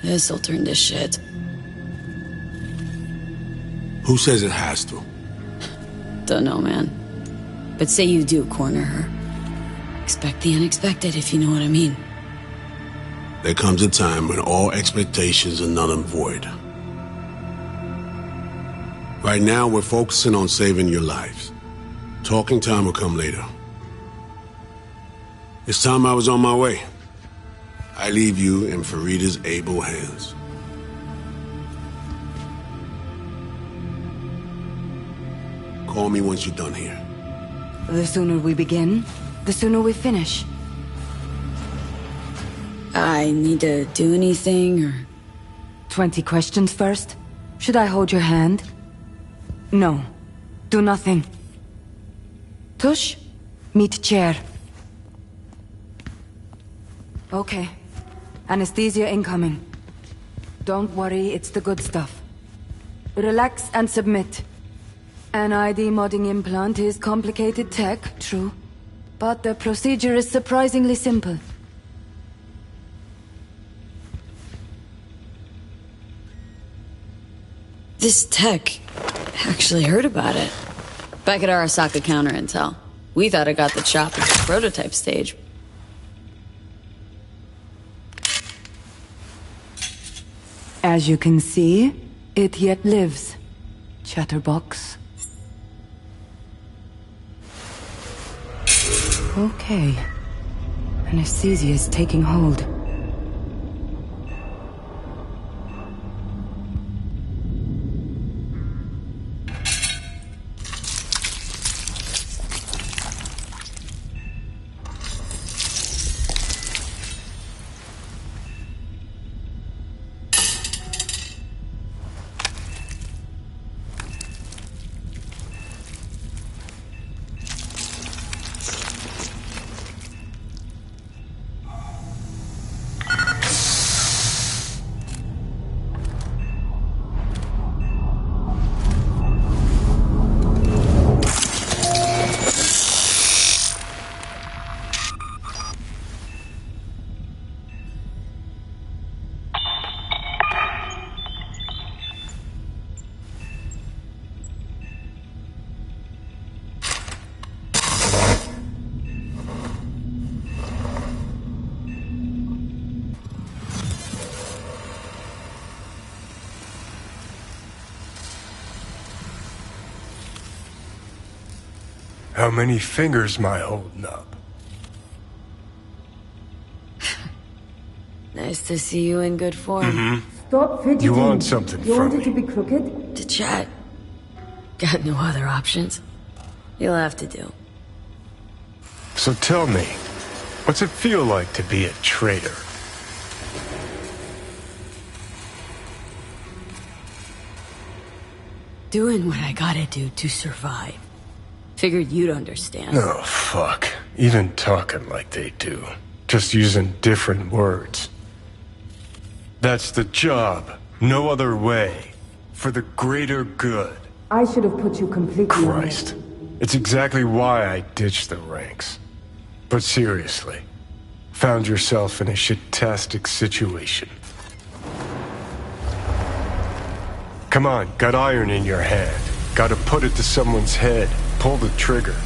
This'll turn to shit. Who says it has to? Don't know, man. But say you do corner her. Expect the unexpected, if you know what I mean. There comes a time when all expectations are null and void. Right now, we're focusing on saving your lives. Talking time will come later. It's time I was on my way. I leave you in Farida's able hands. Call me once you're done here. The sooner we begin, the sooner we finish. I need to do anything, or... 20 questions first? Should I hold your hand? No. Do nothing. Tush, meet chair. Okay. Anesthesia incoming. Don't worry, it's the good stuff. Relax and submit. An ID modding implant is complicated tech, true. But the procedure is surprisingly simple. This tech actually heard about it. Back at Arasaka Counter Intel. We thought it got the chop at the prototype stage. As you can see, it yet lives. Chatterbox. Okay. Anesthesia is taking hold. How many fingers am I holding up? Nice to see you in good form. Stop fidgeting. You want something You from want it me? to be crooked? To chat. Got no other options. You'll have to do. So tell me, what's it feel like to be a traitor? Doing what I gotta do to survive. Figured you'd understand. Oh, fuck. Even talking like they do. Just using different words. That's the job. No other way. For the greater good. I should have put you completely Christ. It's exactly why I ditched the ranks. But seriously, found yourself in a shit-tastic situation. Come on, got iron in your hand. Gotta put it to someone's head. Pull the trigger.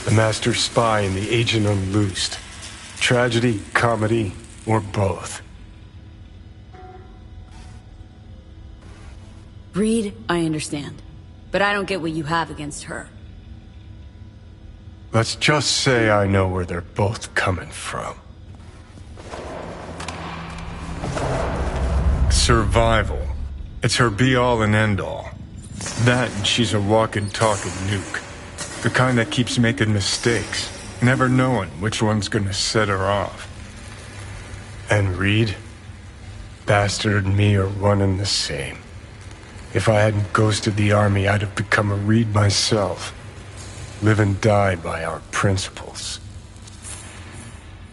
The master spy and the agent unloosed. Tragedy, comedy, or both. Reed, I understand. But I don't get what you have against her. Let's just say I know where they're both coming from. Survival. It's her be-all and end-all. That and she's a walking, talking nuke. The kind that keeps making mistakes, never knowing which one's gonna set her off. And Reed? Bastard and me are one and the same. If I hadn't ghosted the army, I'd have become a Reed myself. Live and die by our principles.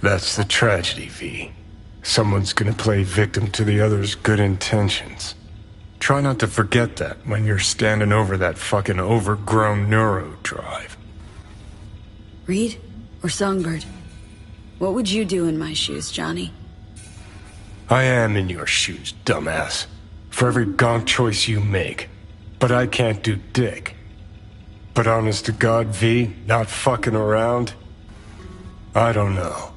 That's the tragedy, V. Someone's gonna play victim to the other's good intentions. Try not to forget that when you're standing over that fucking overgrown neuro drive. Reed or Songbird? What would you do in my shoes, Johnny? I am in your shoes, dumbass. For every gonk choice you make. But I can't do dick. But honest to God, V, not fucking around? I don't know.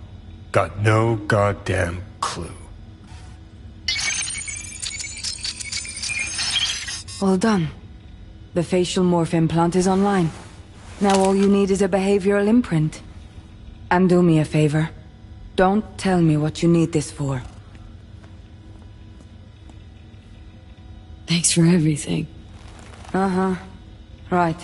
Got no goddamn clue. All done. The facial morph implant is online. Now all you need is a behavioral imprint. And do me a favor. Don't tell me what you need this for. Thanks for everything. Uh-huh. Right.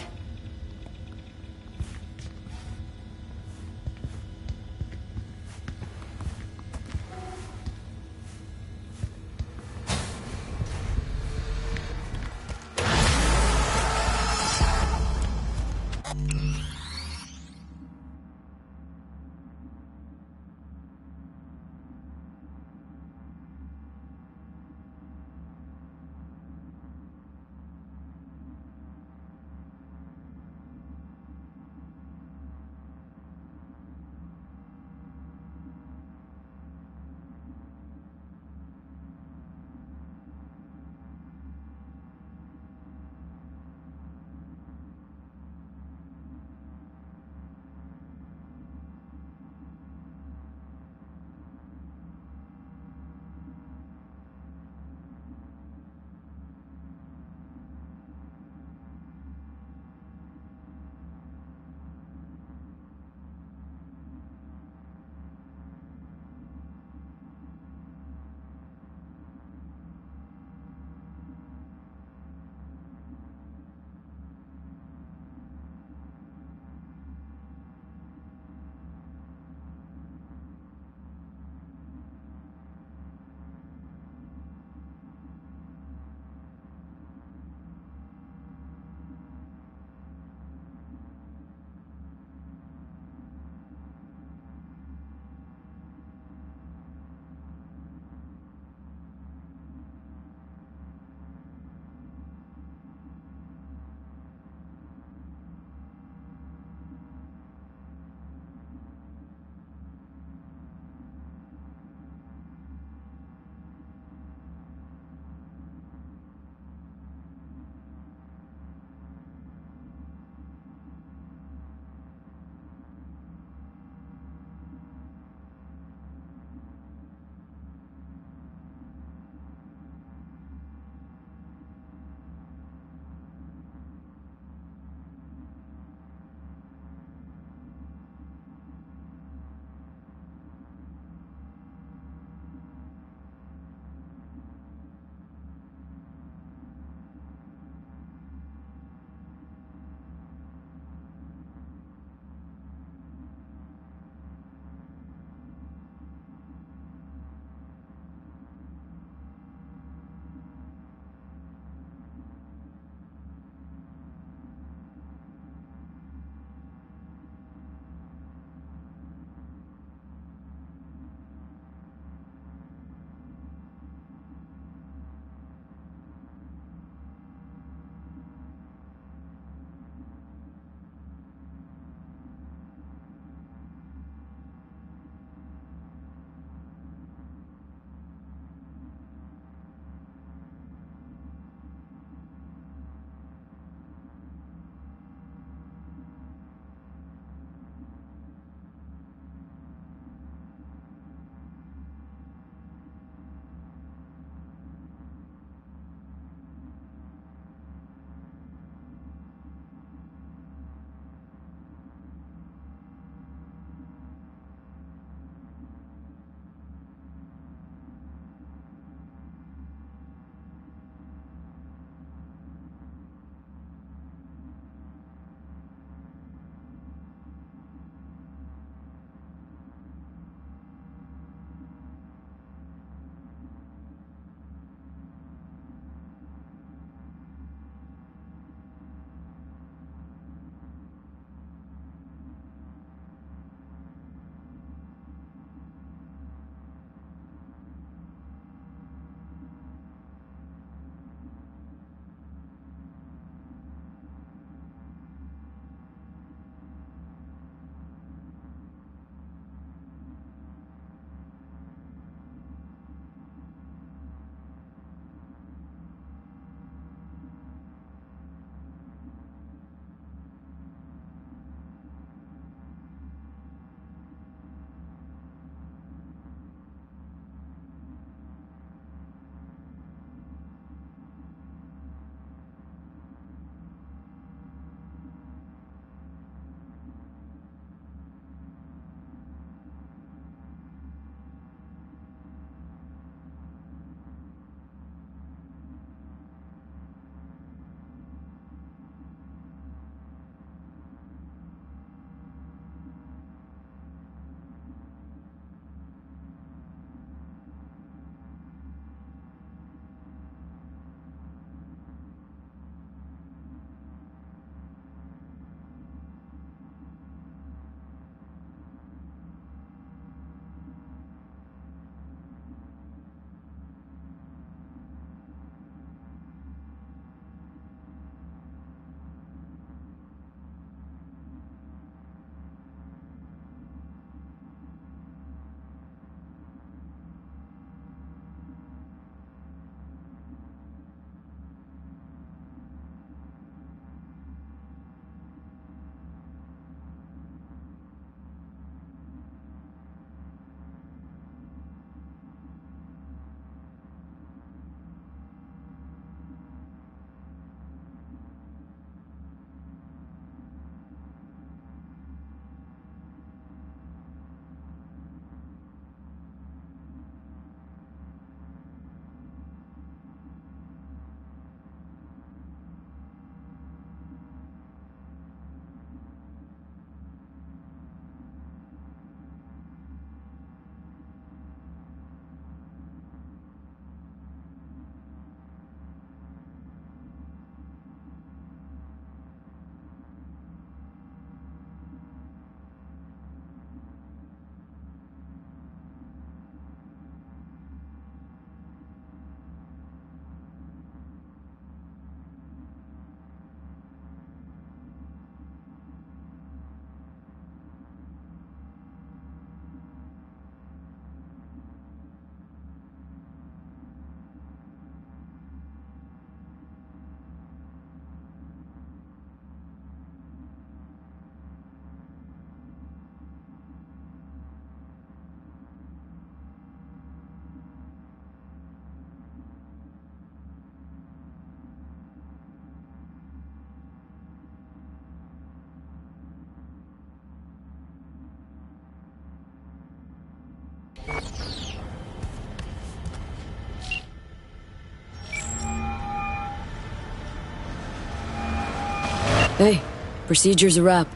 Hey, procedure's a wrap.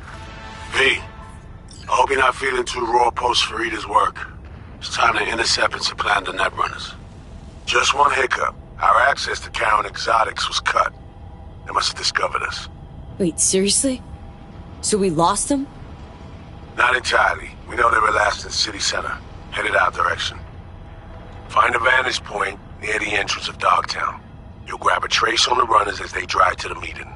V, I hope you're not feeling too raw post Farida's work. It's time to intercept and supplant the netrunners. Just one hiccup. Our access to Karen Exotics was cut. They must have discovered us. Wait, seriously? So we lost them? Not entirely. We know they were last in city center, headed our direction. Find a vantage point near the entrance of Dogtown. You'll grab a trace on the runners as they drive to the meeting.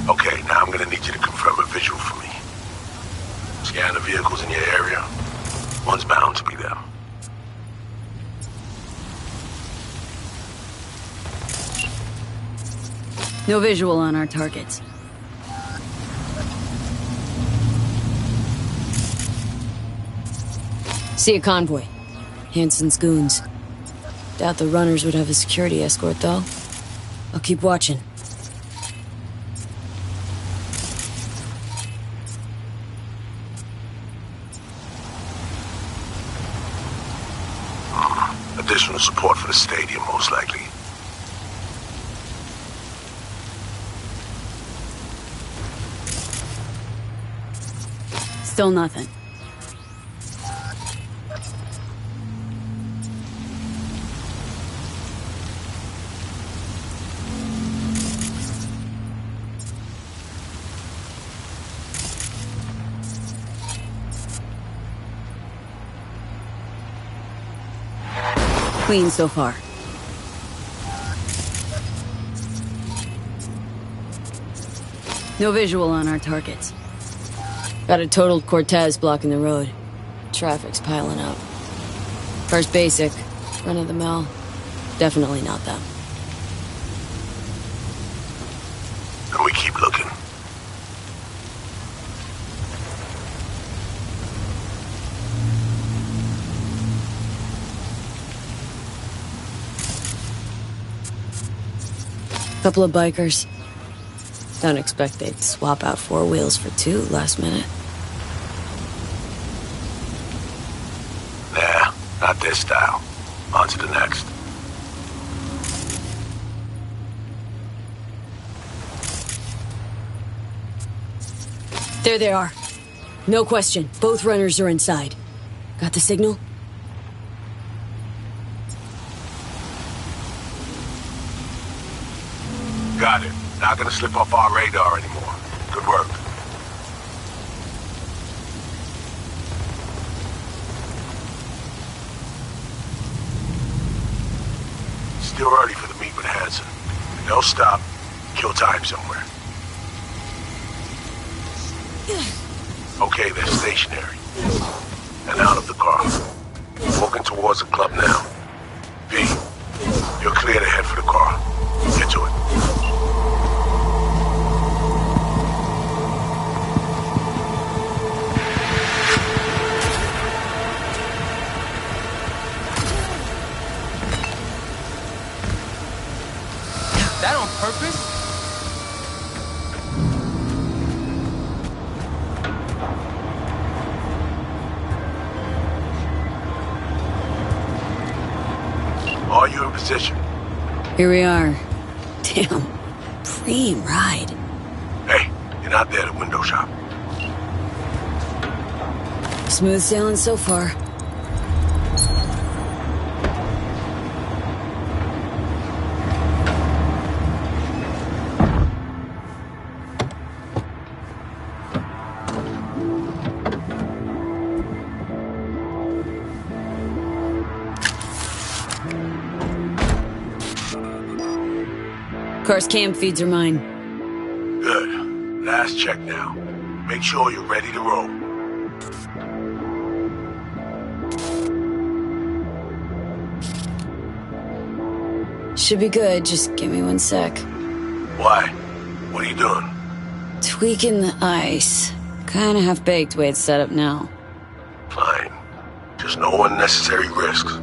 Okay, now I'm gonna need you to confirm a visual for me. Scan the vehicles in your area. One's bound to be them. No visual on our targets. See a convoy. Hansen's goons. Doubt the runners would have a security escort, though. I'll keep watching. Additional support for the stadium, most likely. Still nothing. Clean so far. No visual on our targets. Got a totaled Cortez blocking the road. Traffic's piling up. First basic, run of the mill. Definitely not them. And we keep looking. Couple of bikers. Don't expect they'd swap out 4 wheels for 2 last minute. Nah, not this style. On to the next. There they are. No question. Both runners are inside. Got the signal? Got it. Not gonna slip off our radar anymore. Good work. Still early for the meet with Hansen. They'll stop, kill time somewhere. Okay, they're stationary. And out of the car. Walking towards the club now. V, you're clear to head for the car. Get to it. That on purpose? Are you in position? Here we are. Damn. Free ride. Hey, you're not there at the window shop. Smooth sailing so far. Car's cam feeds are mine. Good. Last check now. Make sure you're ready to roll. Should be good, just give me 1 sec. Why? What are you doing? Tweaking the ice. Kinda half-baked way it's set up now. Fine. Just no unnecessary risks.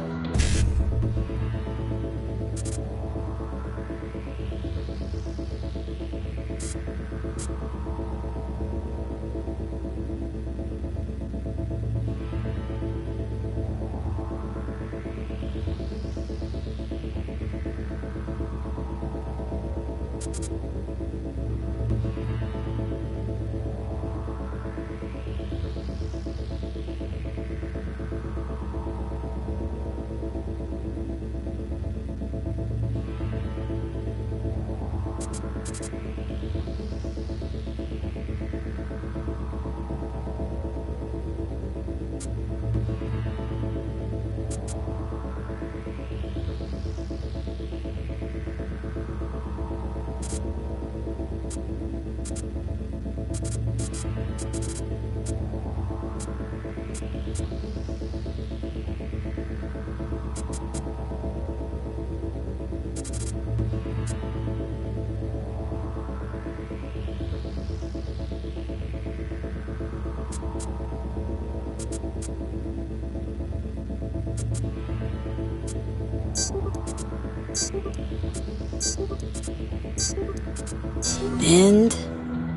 And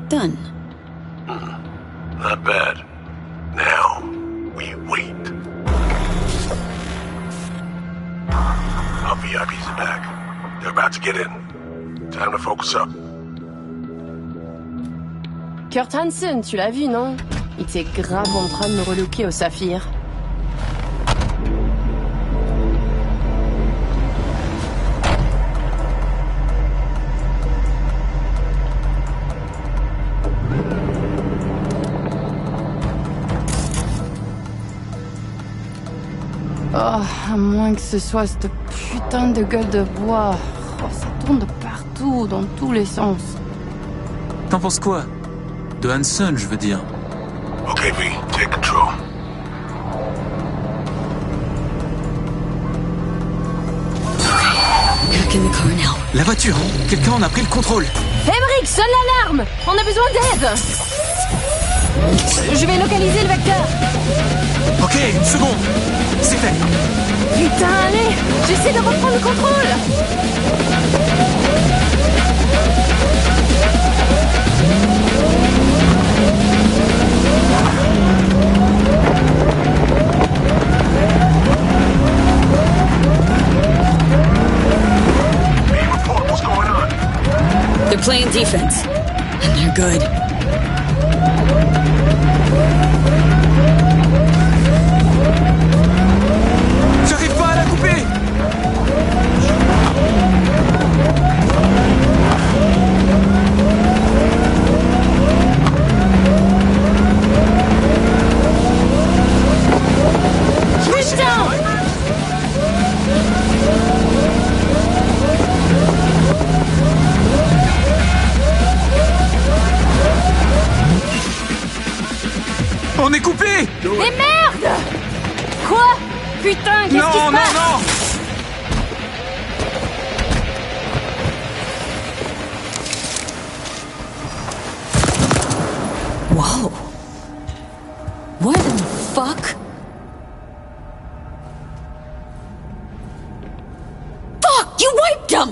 done. Not bad. Now, we wait. Our VIPs are back. They're about to get in. Time to focus up. Kurt Hansen, tu l'as vu, non? Il était grave en train de me relooker au saphir. Oh, à moins que ce soit cette putain de gueule de bois. Oh, ça tourne de partout, dans tous les sens. T'en penses quoi? De Hansen, je veux dire. Okay, V, take control. Back in the car now. La voiture! Quelqu'un en a pris le contrôle! Emmerich, sonne l'alarme! On a besoin d'aide! Je vais localiser le vecteur. Ok, une seconde. C'est fait. Putain, allez! J'essaie de reprendre le contrôle! What's going on? They're playing defense. And they're good. J'arrive pas à la couper! m'est coupé! Mais merde! Quoi? Putain, qu'est-ce qui se passe? Non! Whoa. What the fuck? Fuck! You wiped them!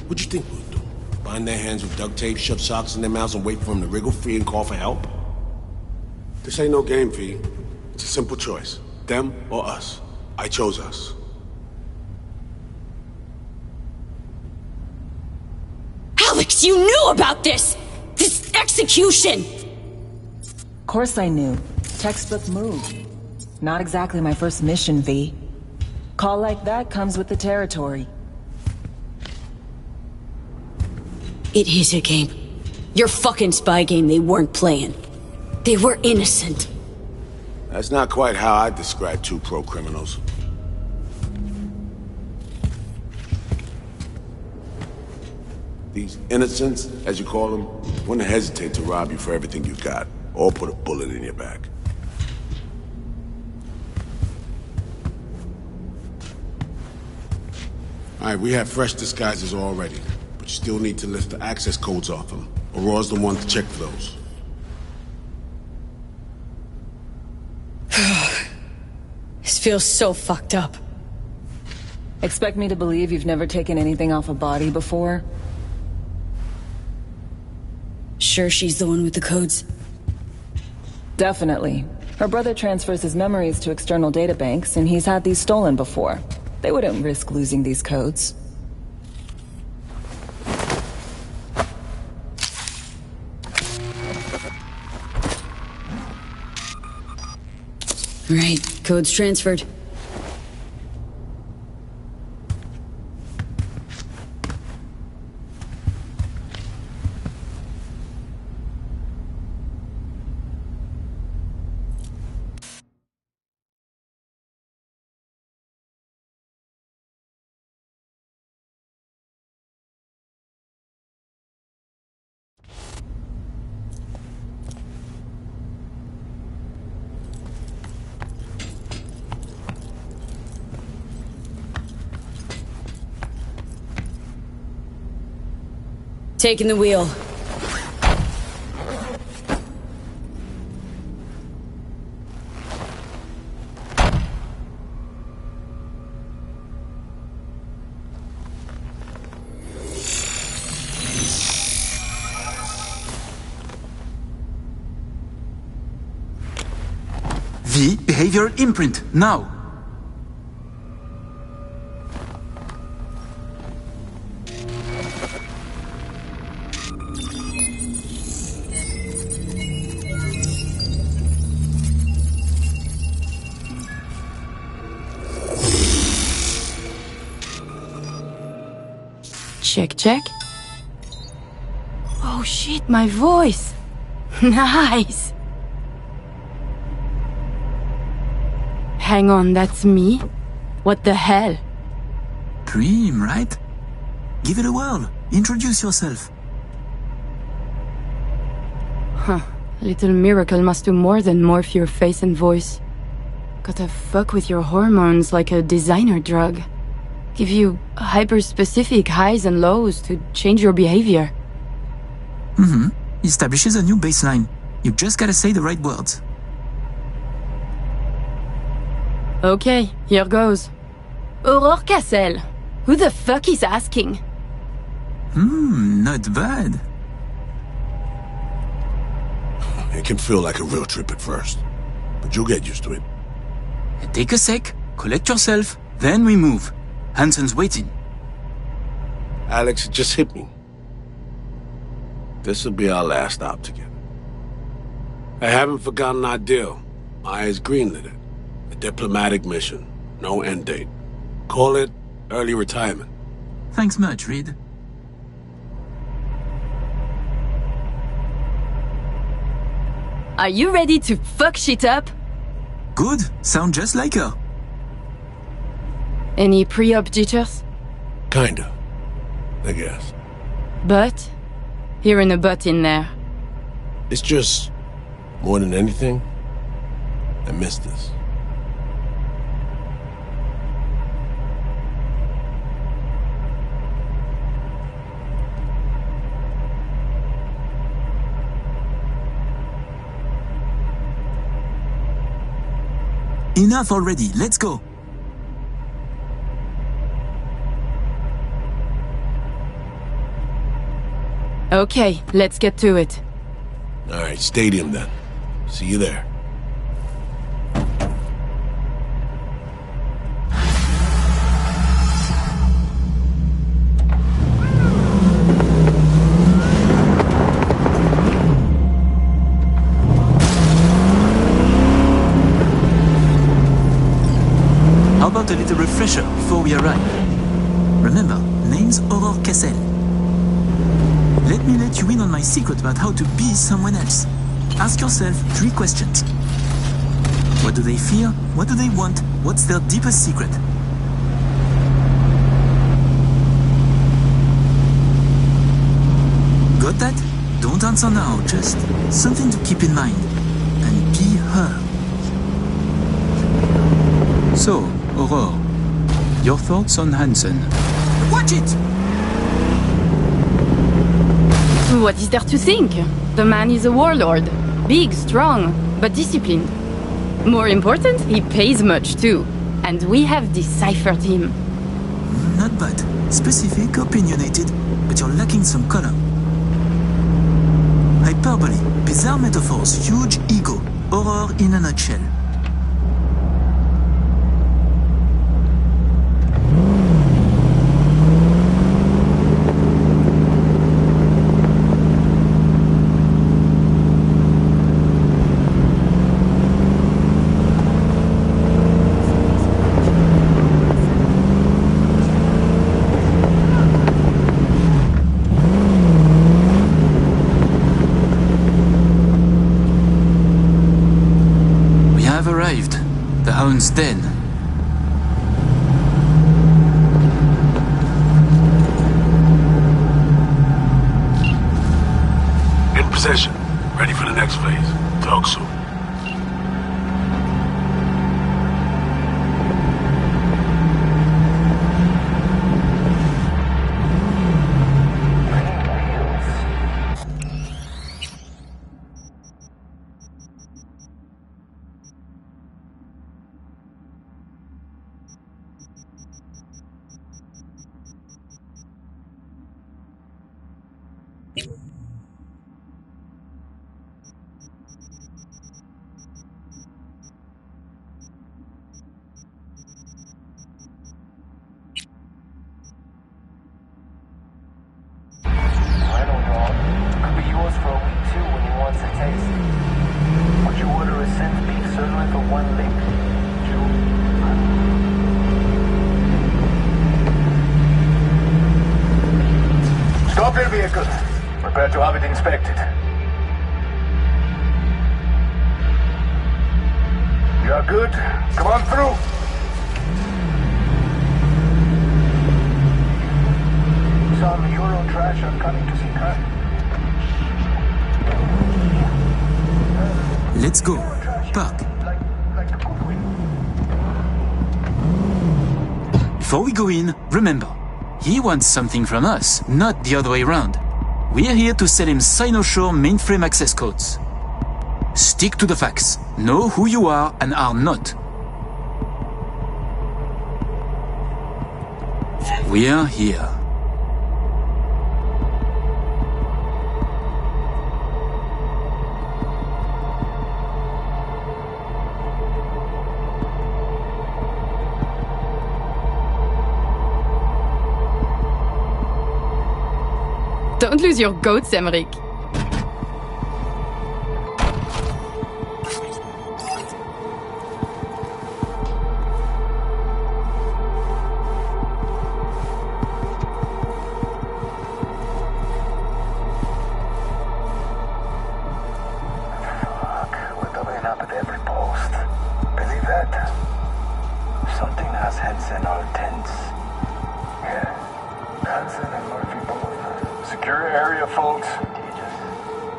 What'd you think we'd do? Bind their hands with duct tape, shove socks in their mouths, and wait for them to wriggle free and call for help? This ain't no game, V. It's a simple choice. Them or us. I chose us. Alex, you knew about this! This execution! Of course I knew. Textbook move. Not exactly my first mission, V. Call like that comes with the territory. It is a game. Your fucking spy game they weren't playing. They were innocent. That's not quite how I describe two pro-criminals. These innocents, as you call them, wouldn't hesitate to rob you for everything you got, or put a bullet in your back. Alright, we have fresh disguises already, but you still need to lift the access codes off them. Aurora's the one to check for those. This feels so fucked up. Expect me to believe you've never taken anything off a body before? Sure she's the one with the codes? Definitely. Her brother transfers his memories to external databanks, and he's had these stolen before. They wouldn't risk losing these codes. Right, codes transferred. Taking the wheel. V, behavior imprint, now! Check, check. Oh shit, my voice! Nice! Hang on, that's me? What the hell? Dream, right? Give it a whirl. Introduce yourself. Huh. Little Miracle must do more than morph your face and voice. Gotta fuck with your hormones like a designer drug. Give you hyper-specific highs and lows to change your behavior. Mm-hmm. Establishes a new baseline. You just gotta say the right words. Okay, here goes. Aurore Cassel. Who the fuck is asking? Not bad. It can feel like a real trip at first, but you'll get used to it. Take a sec, collect yourself, then we move. Hansen's waiting. Alex, it just hit me. This'll be our last stop together. I haven't forgotten our deal. Maya's greenlit it. A diplomatic mission. No end date. Call it early retirement. Thanks much, Reed. Are you ready to fuck shit up? Good. Sound just like her. Any pre-op jitters? Kinda. I guess. But? Hearing a but in there. It's just... More than anything, I miss this. Enough already, let's go. Okay, let's get to it. All right, stadium then. See you there. How about a little refresher before we arrive? Remember, name's Aurore Cassel. Let me let you in on my secret about how to be someone else. Ask yourself 3 questions. What do they fear? What do they want? What's their deepest secret? Got that? Don't answer now, just something to keep in mind. And be her. So, Aurore, your thoughts on Hansen? Watch it! What is there to think? The man is a warlord. Big, strong, but disciplined. More important, he pays much too. And we have deciphered him. Not bad. Specific, opinionated, but you're lacking some color. Hyperbole, bizarre metaphors, huge ego. Aurore in a nutshell. Den. In possession. Ready for the next phase. Talk soon. Stop your vehicle. Prepare to have it inspected. You are good? Come on through. Some Euro trash are coming to see her. Let's go. Park. Before we go in, remember, he wants something from us, not the other way around. We're here to sell him Cynosure mainframe access codes. Stick to the facts. Know who you are and are not. We're here. Don't lose your goats, Emmerich.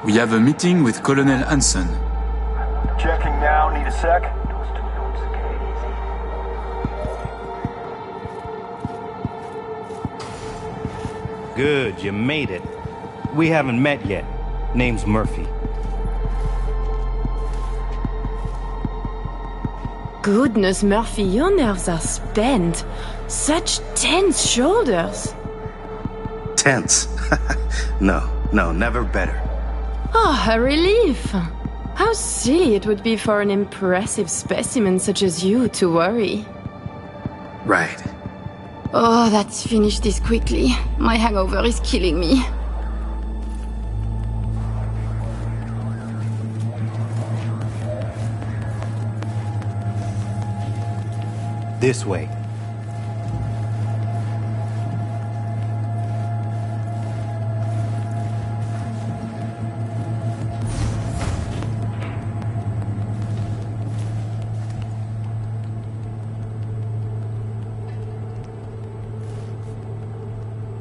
We have a meeting with Colonel Hansen. Need a sec? Good, you made it. We haven't met yet. Name's Murphy. Goodness, Murphy, your nerves are spent. Such tense shoulders. Tense? No, never better. Oh, a relief. How silly it would be for an impressive specimen such as you to worry. Right. Oh, let's finish this quickly. My hangover is killing me. This way.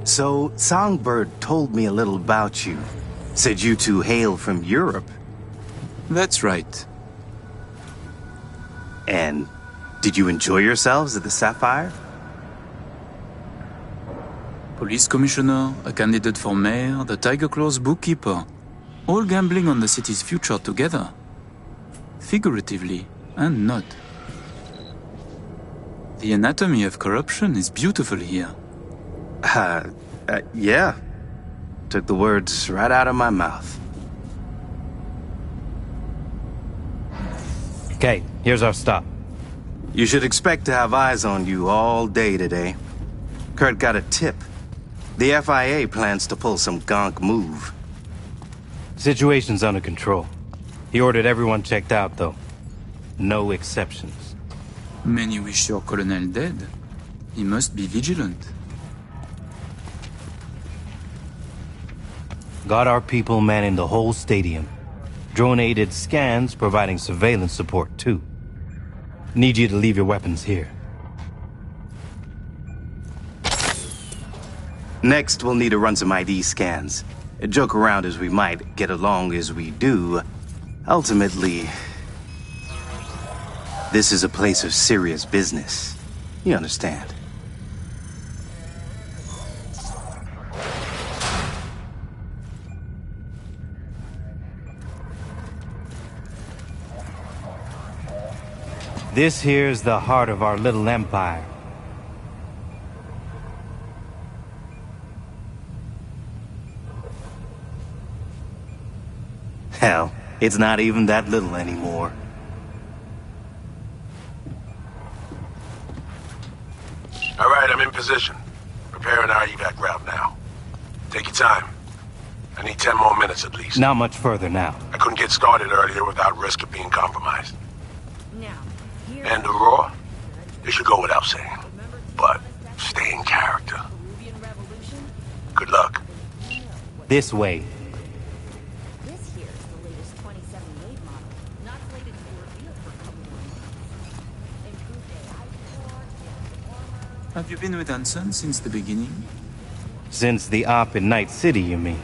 So, Songbird told me a little about you. Said you two hail from Europe. That's right. And did you enjoy yourselves at the Sapphire? Police commissioner, a candidate for mayor, the Tiger Claw's bookkeeper. All gambling on the city's future together. Figuratively, and not. The anatomy of corruption is beautiful here. Yeah. Took the words right out of my mouth. Okay, here's our stop. You should expect to have eyes on you all day today. Kurt got a tip. The FIA plans to pull some gonk move. Situation's under control. He ordered everyone checked out, though. No exceptions. Many wish your colonel dead. He must be vigilant. Got our people manning the whole stadium. Drone-aided scans providing surveillance support, too. Need you to leave your weapons here. Next, we'll need to run some ID scans. Joke around as we might, get along as we do. Ultimately, this is a place of serious business. You understand? This here's the heart of our little empire. Hell, it's not even that little anymore. All right, I'm in position. Preparing our evac route now. Take your time. I need 10 more minutes at least. Not much further now. I couldn't get started earlier without risk of being compromised. And Aurora, they should go without saying. But stay in character. Good luck. This way. This here is the latest 2078 model. Not slated to be revealed for a couple more months. Improved AI. Have you been with Hanson since the beginning? Since the op in Night City, you mean?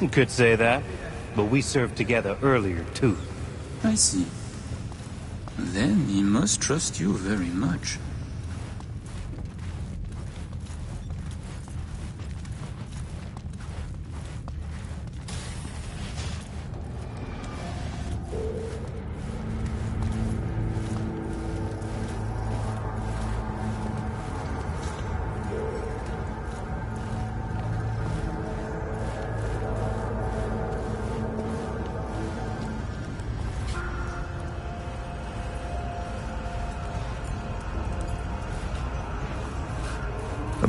You could say that, but we served together earlier, too. I see. Then he must trust you very much.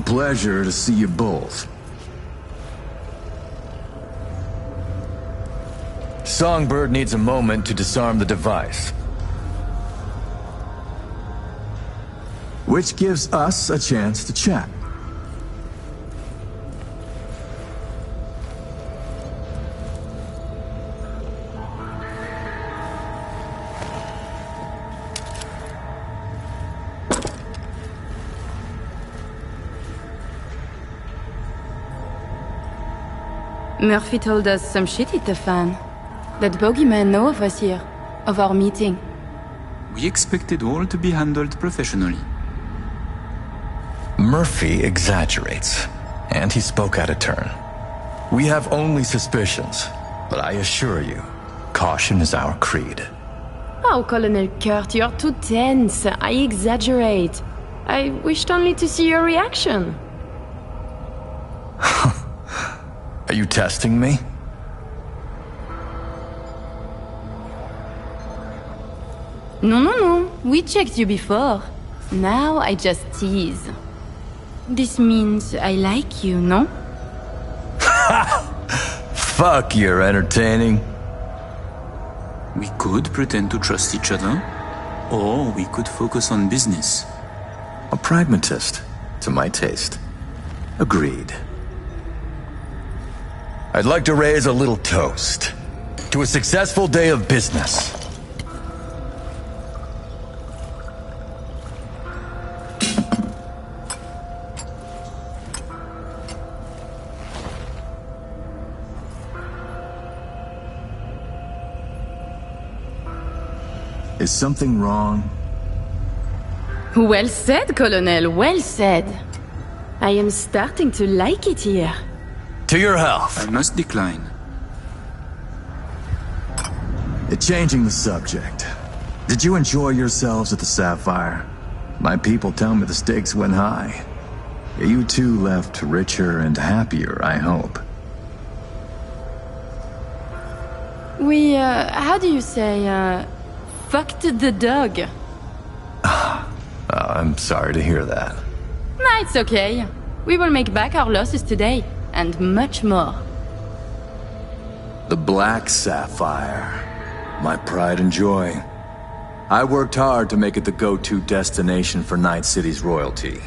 Pleasure to see you both. Songbird needs a moment to disarm the device, which gives us a chance to chat. Murphy told us some shit hit the fan. That bogeyman know of us here. of our meeting? We expected all to be handled professionally. Murphy exaggerates, and he spoke out of turn. We have only suspicions, but I assure you, caution is our creed. Oh, Colonel Kurt, you're too tense. I exaggerate. I wished only to see your reaction. Are you testing me? No. We checked you before. Now I just tease. This means I like you, no? Fuck, you're entertaining. We could pretend to trust each other, or we could focus on business. A pragmatist, to my taste. Agreed. I'd like to raise a little toast to a successful day of business. Is something wrong? Well said, Colonel, well said. I am starting to like it here. To your health. I must decline. Changing the subject. Did you enjoy yourselves at the Sapphire? My people tell me the stakes went high. You two left richer and happier, I hope. We, how do you say, fucked the dog? I'm sorry to hear that. Nah, it's okay. We will make back our losses today, and much more. The Black Sapphire. My pride and joy. I worked hard to make it the go-to destination for Night City's royalty.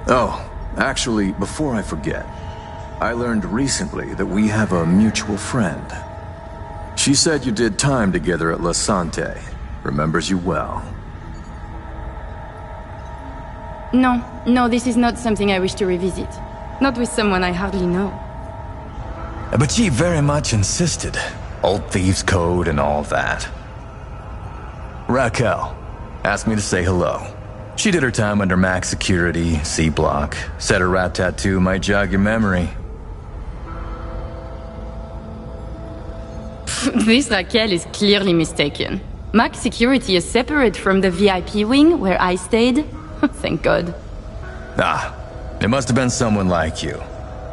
Oh, actually, before I forget, I learned recently that we have a mutual friend. She said you did time together at La Sante. Remembers you well. No, this is not something I wish to revisit. Not with someone I hardly know. But she very much insisted. Old Thieves' Code and all that. Raquel asked me to say hello. She did her time under max security, C block. Said her rat tattoo might jog your memory. This Raquel is clearly mistaken. Max security is separate from the VIP wing where I stayed. Thank God. Ah, it must have been someone like you.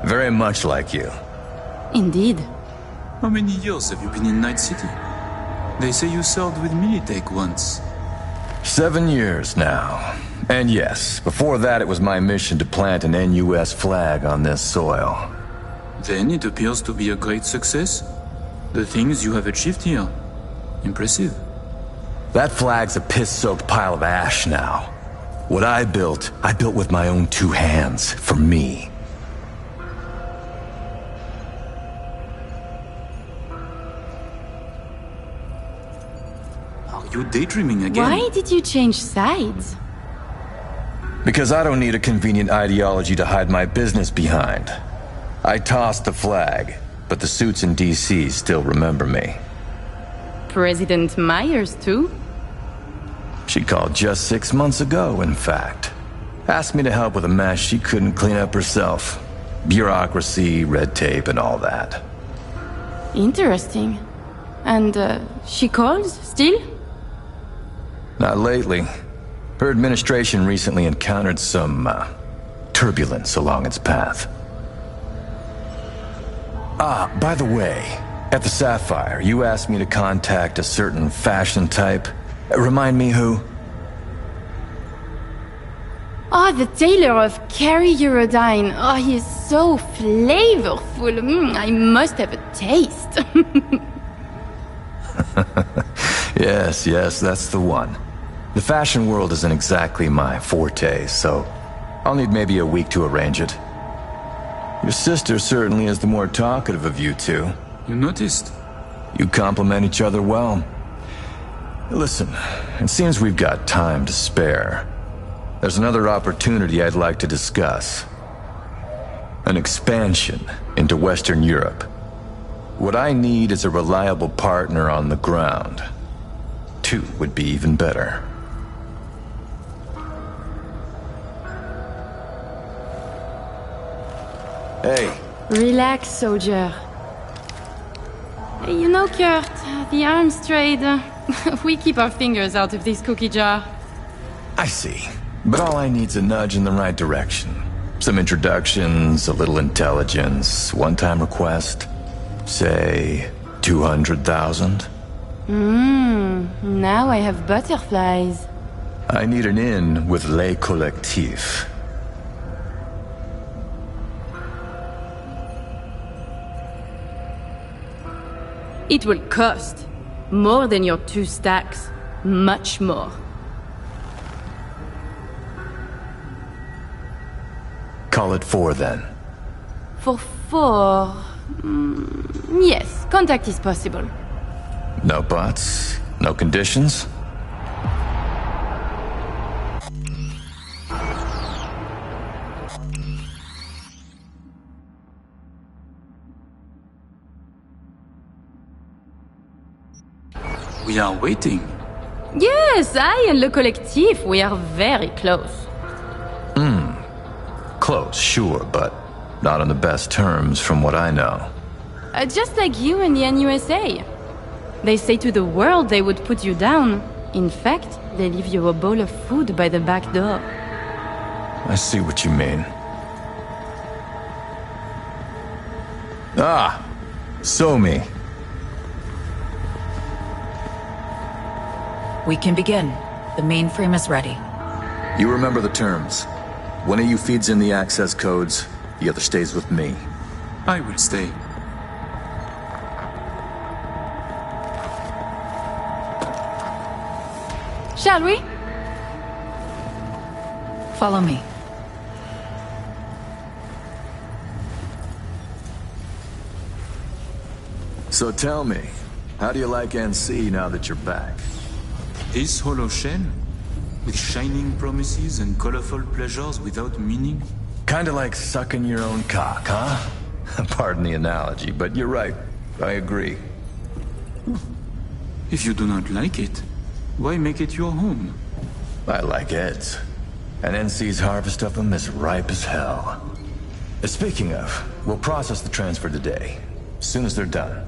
Very much like you. Indeed. How many years have you been in Night City? They say you served with Militech once. 7 years now. And yes, before that it was my mission to plant an NUS flag on this soil. Then it appears to be a great success. The things you have achieved here. Impressive. That flag's a piss-soaked pile of ash now. What I built with my own 2 hands, for me. Are you daydreaming again? Why did you change sides? Because I don't need a convenient ideology to hide my business behind. I tossed the flag, but the suits in DC still remember me. President Myers, too? She called just 6 months ago, in fact. Asked me to help with a mess she couldn't clean up herself. Bureaucracy, red tape, and all that. Interesting. And, she calls, still? Not lately. Her administration recently encountered some, turbulence along its path. Ah, by the way, at the Sapphire, you asked me to contact a certain fashion type. Remind me who? Oh, the tailor of Carrie Eurodyne. Oh, he is so flavorful. I must have a taste. Yes, that's the one. The fashion world isn't exactly my forte, so I'll need maybe a week to arrange it. Your sister certainly is the more talkative of you two. You noticed? You complement each other well. Listen, it seems we've got time to spare. There's another opportunity I'd like to discuss. An expansion into Western Europe. What I need is a reliable partner on the ground. 2 would be even better. Hey. Relax, soldier. You know, Kurt, the arms trade, we keep our fingers out of this cookie jar. I see. But all I need's a nudge in the right direction. Some introductions, a little intelligence, one-time request. Say, 200,000? Now I have butterflies. I need an in with Les Collectifs. It will cost more than your 2 stacks. Much more. Call it 4 then. For 4... yes, contact is possible. No buts? No conditions? We are waiting. Yes, I and Le Collectif, we are very close. Close, sure, but not on the best terms from what I know. Just like you and the NUSA. They say to the world they would put you down. In fact, they leave you a bowl of food by the back door. I see what you mean. Ah! Somi. We can begin. The mainframe is ready. You remember the terms. One of you feeds in the access codes, the other stays with me. I will stay. Shall we? Follow me. So tell me, how do you like NC now that you're back? This hollow shell? With shining promises and colorful pleasures without meaning? Kinda like sucking your own cock, huh? Pardon the analogy, but you're right. I agree. If you do not like it, why make it your home? I like Ed's. And NC's harvest of them is ripe as hell. Speaking of, we'll process the transfer today, as soon as they're done.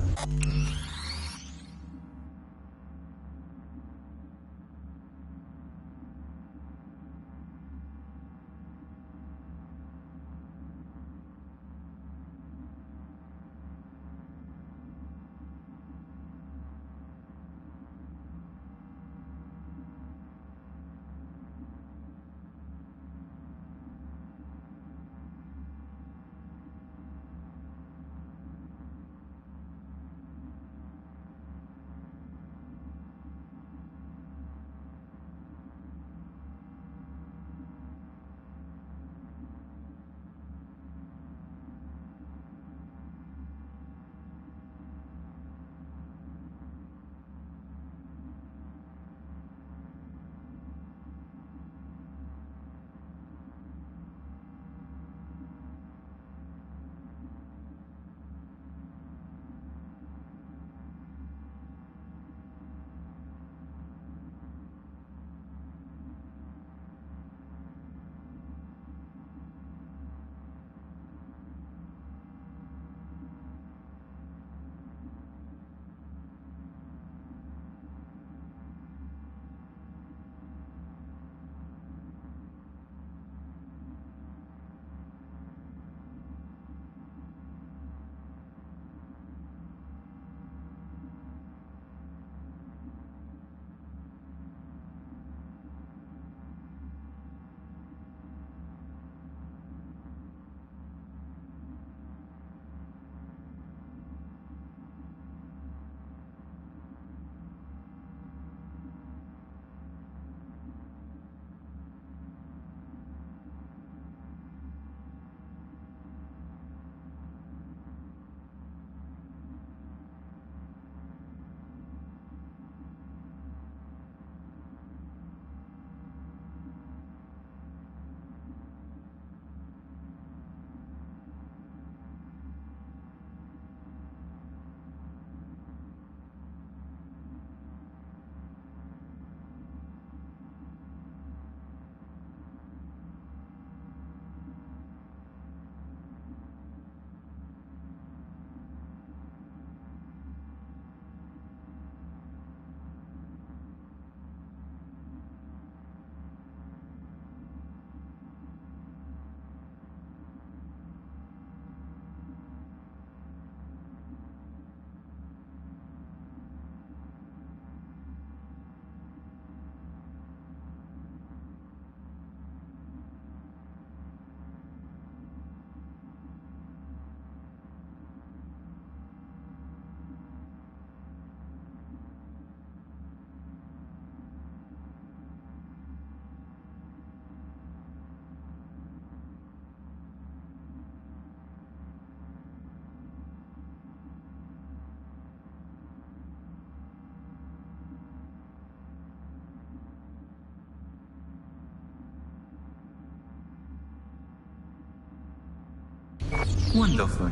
Wonderful.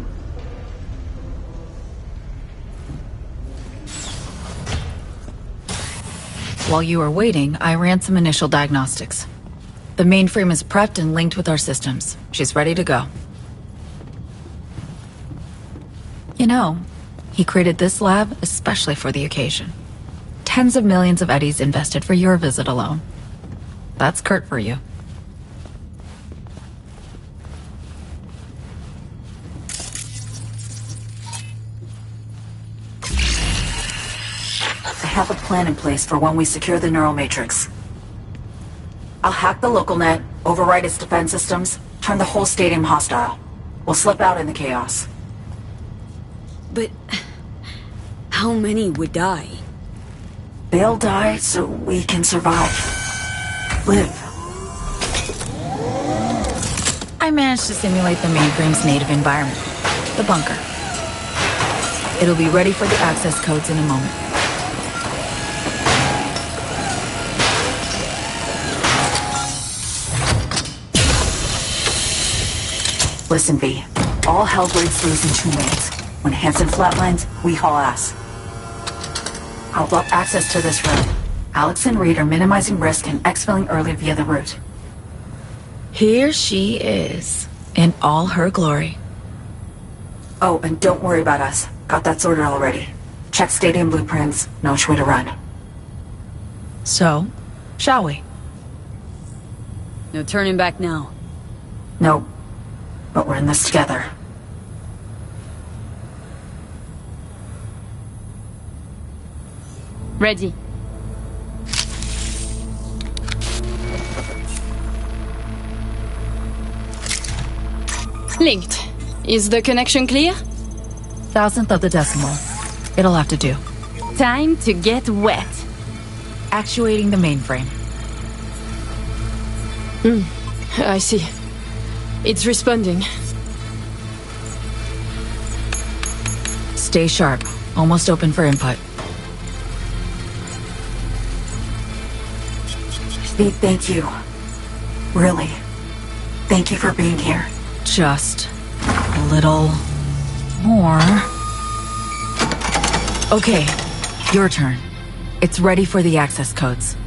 While you were waiting, I ran some initial diagnostics. The mainframe is prepped and linked with our systems. She's ready to go. You know, he created this lab especially for the occasion. Tens of millions of eddies invested for your visit alone. That's Kurt for you. I have a plan in place for when we secure the neural matrix. I'll hack the local net, override its defense systems, turn the whole stadium hostile. We'll slip out in the chaos. But how many would die? They'll die so we can survive. Live. I managed to simulate the mainframe's native environment, the bunker. It'll be ready for the access codes in a moment. Listen, V. All hell breaks loose in 2 minutes. When Hansen flatlines, we haul ass. I'll block access to this room. Alex and Reed are minimizing risk and exfilling early via the route. Here she is, in all her glory. Oh, and don't worry about us. Got that sorted already. Check stadium blueprints, know which way to run. So, shall we? No turning back now. Nope. But we're in this together. Ready. Linked. Is the connection clear? 1,000th of the decimal. It'll have to do. Time to get wet. Actuating the mainframe. I see. It's responding. Stay sharp. Almost open for input. Steve, thank you. Really. Thank you for being here. Just a little more. Okay, your turn. It's ready for the access codes.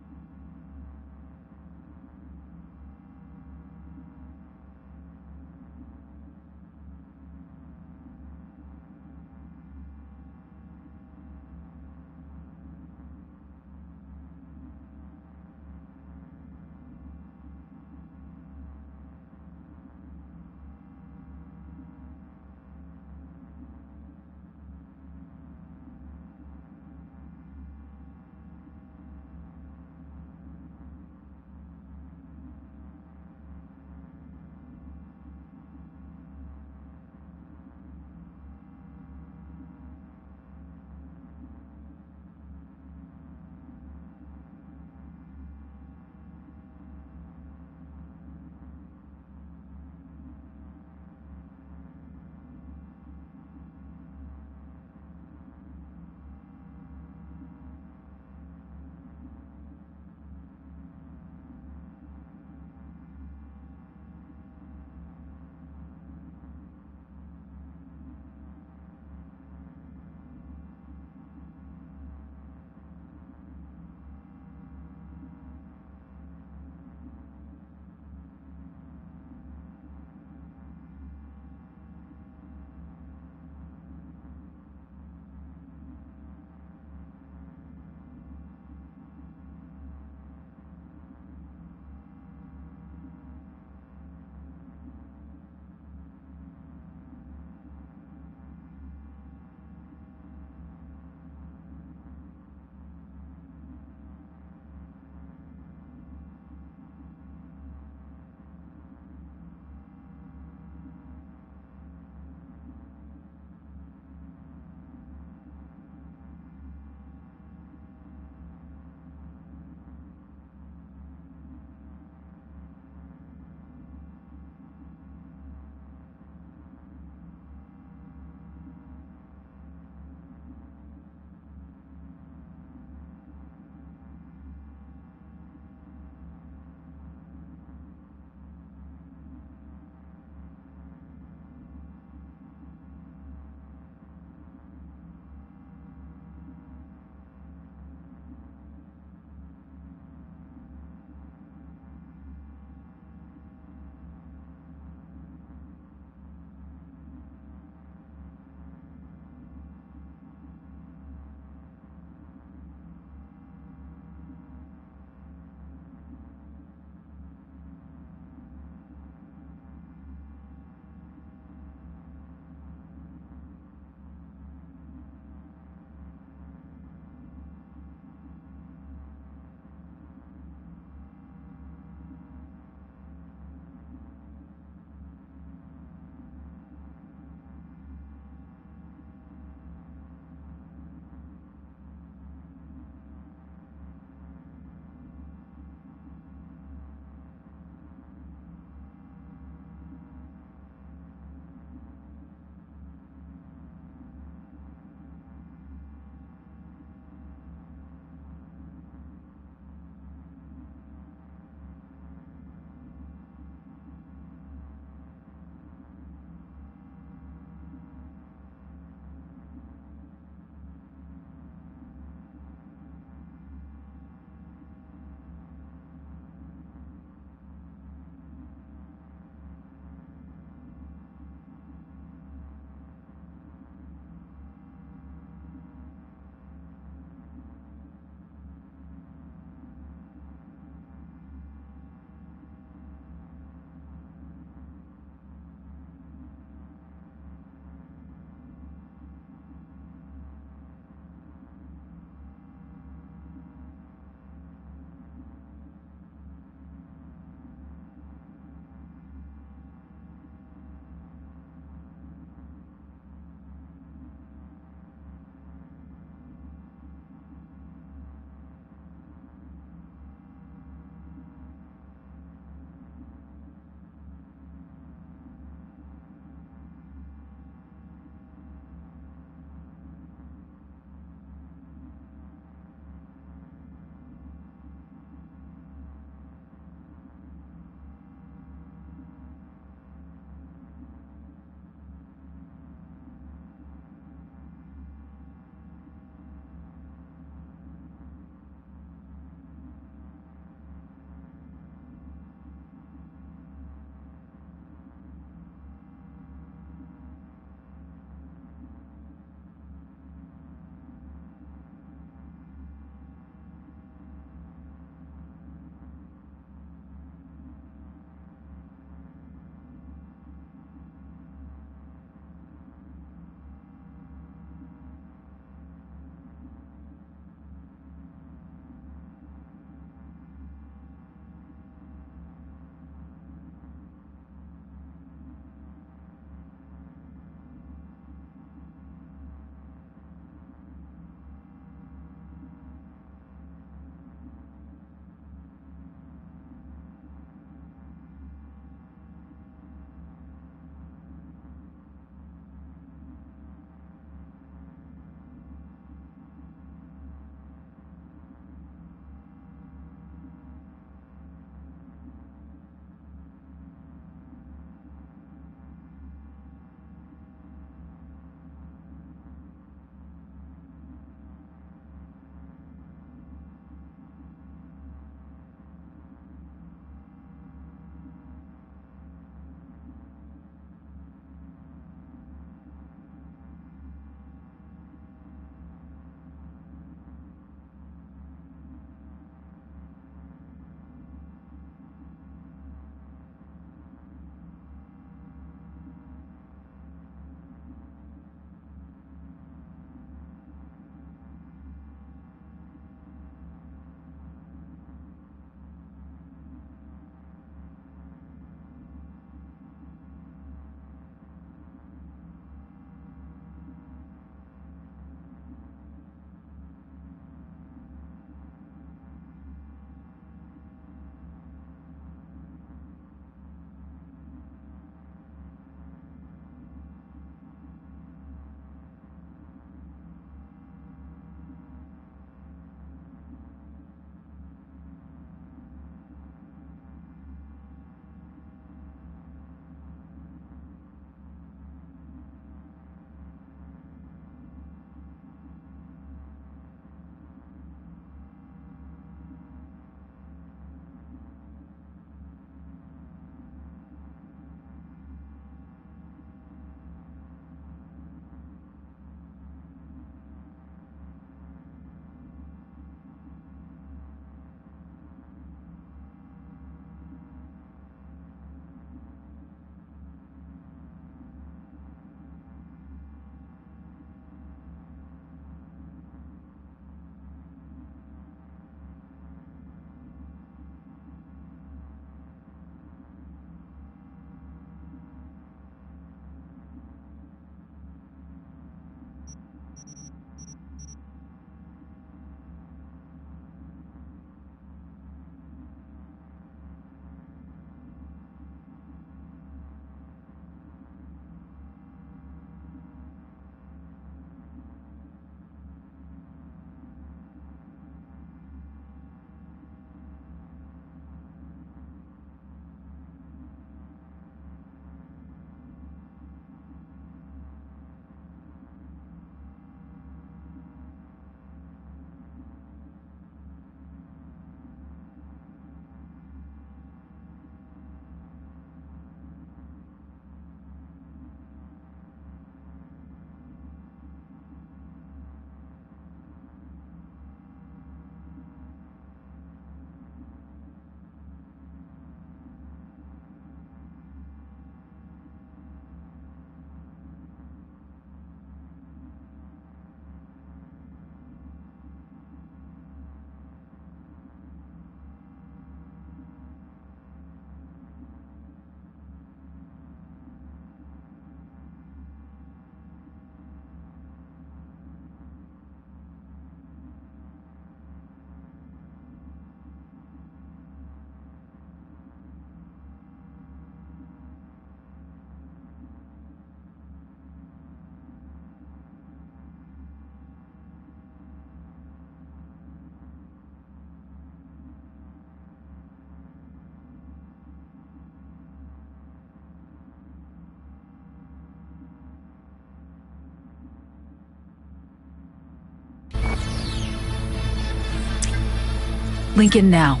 Lincoln now.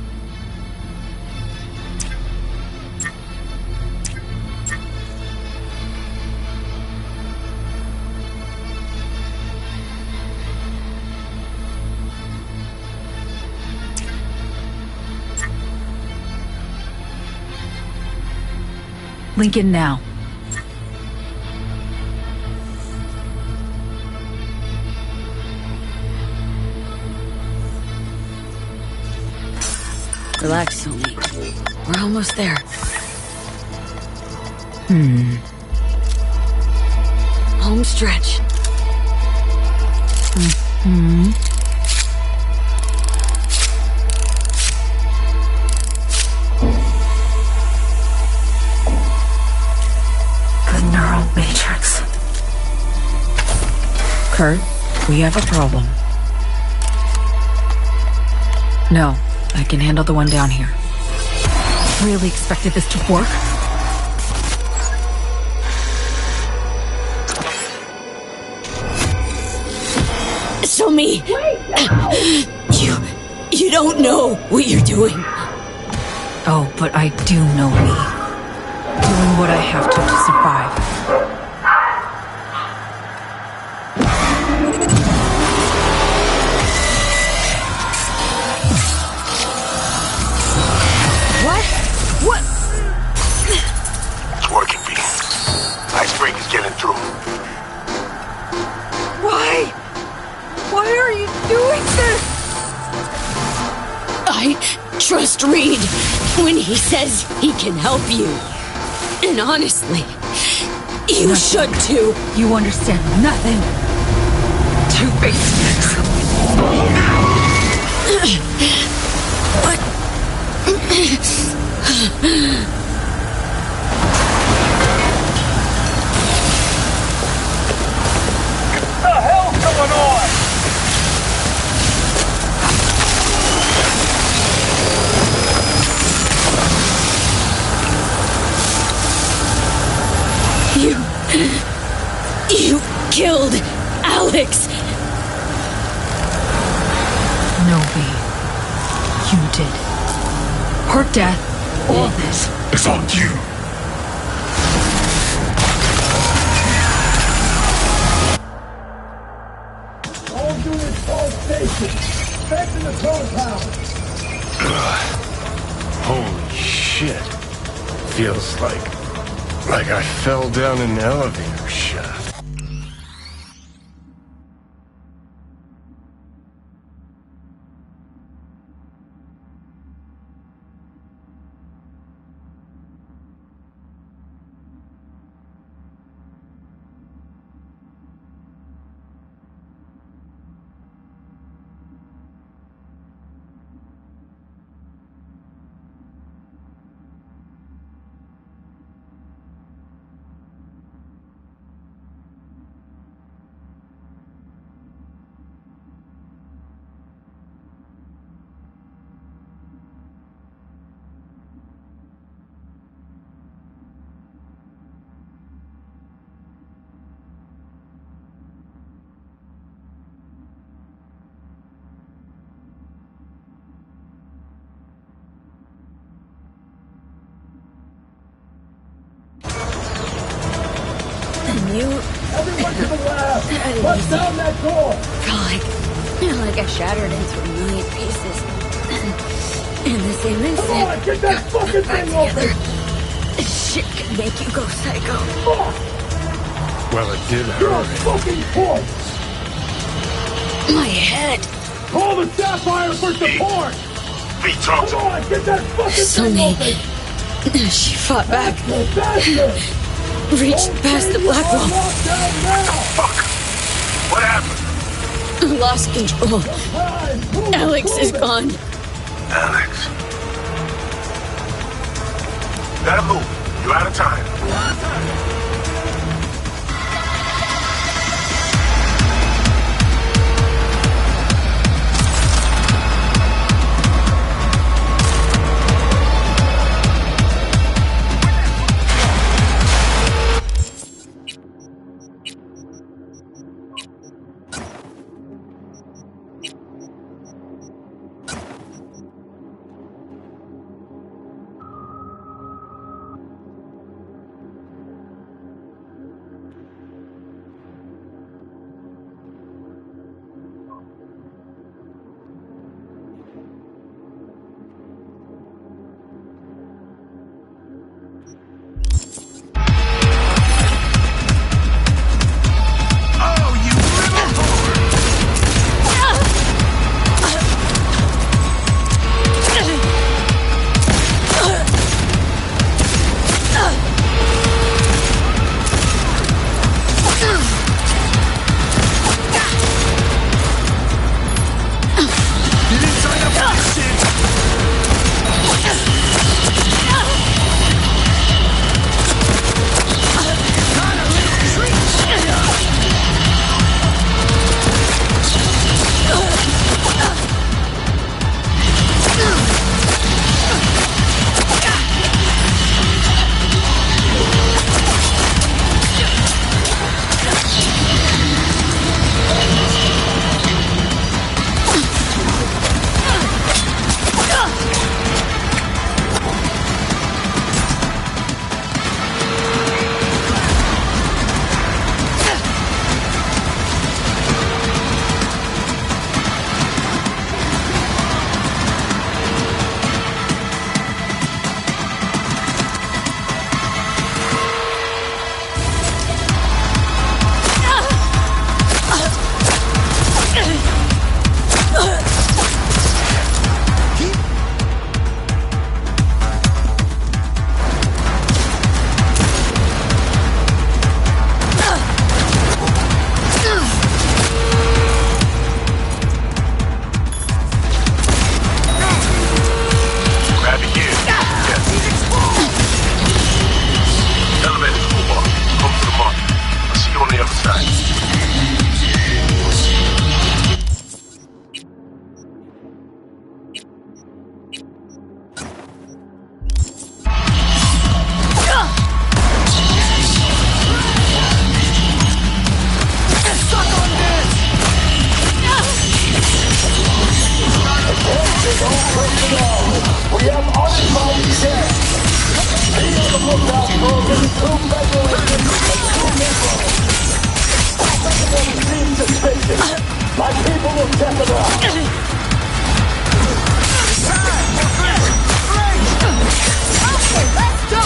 Lincoln now. Relax, Somi. We're almost there. Home stretch. The neural matrix. Kurt, we have a problem. No, I can handle the one down here. Really expected this to work? Somi! You don't know what you're doing. Oh, but I do know me. Doing what I have to survive. What? It's working, B. Icebreak is getting through. Why? Why are you doing this? I trust Reed when he says he can help you. And honestly, you should too. You understand nothing. Two-faced. What? What the hell's going on? You killed Alex. No, B. You did. Her death, all this, It's on you. All units, all stations. Back to the compound. Holy shit. Feels like I fell down an elevator shaft. Everyone to the lab! Bust down that door! Like I shattered into a million pieces. In the same instant. Come on, get that fucking thing open! Shit can make you go psycho. Fuck! Well, it did You're a hurt. fucking corpse! My head. Call the Sapphire for support! Come on, get that fucking Sunny. thing open! She fought back. Faster! Reached past the black wall. Fuck! What happened? Lost control. Alex is gone. Alex. Gotta move. You're out of time. My people will set them up. Let's go!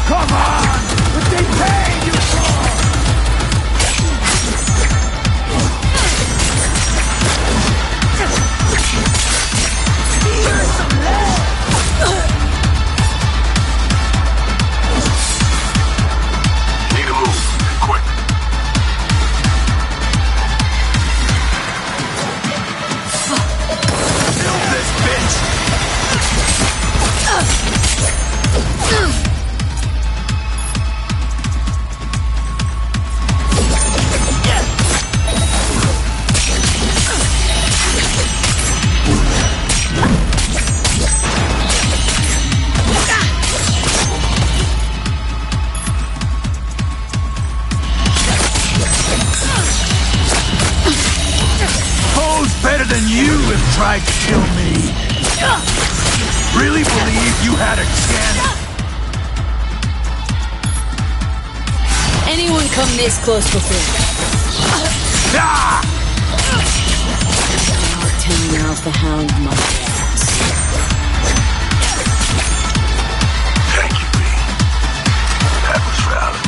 Come on! What they pay you for? Here's some lead! Need to move. Quick. Kill this bitch! Better than you have tried to kill me. Really believe you had a chance? Anyone come this close before? Ah! I'll tell you off the hound, my ass. Thank you, B. That was for Alex.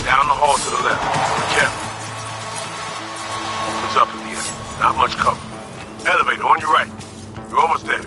Down the hall to the left. Careful. What's up in here? Not much cover. Elevator on your right. You're almost there.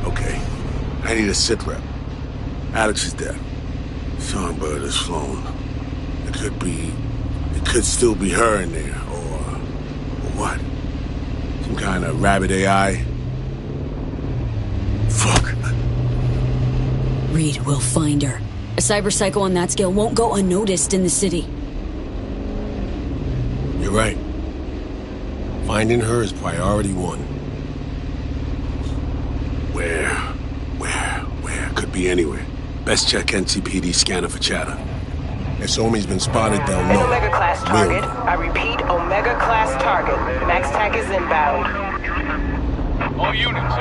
Okay. I need a sit rep. Alex is dead. Songbird has flown. It could still be her in there, or what? Some kind of rabbit AI? Fuck. Reed will find her. A cyberpsycho on that scale won't go unnoticed in the city. You're right. Finding her is priority one. Where? Could be anywhere. Best check NCPD scanner for chatter. If Somi's been spotted, they'll know. Omega class target. I repeat, Omega class target. Max TAC is inbound. All units.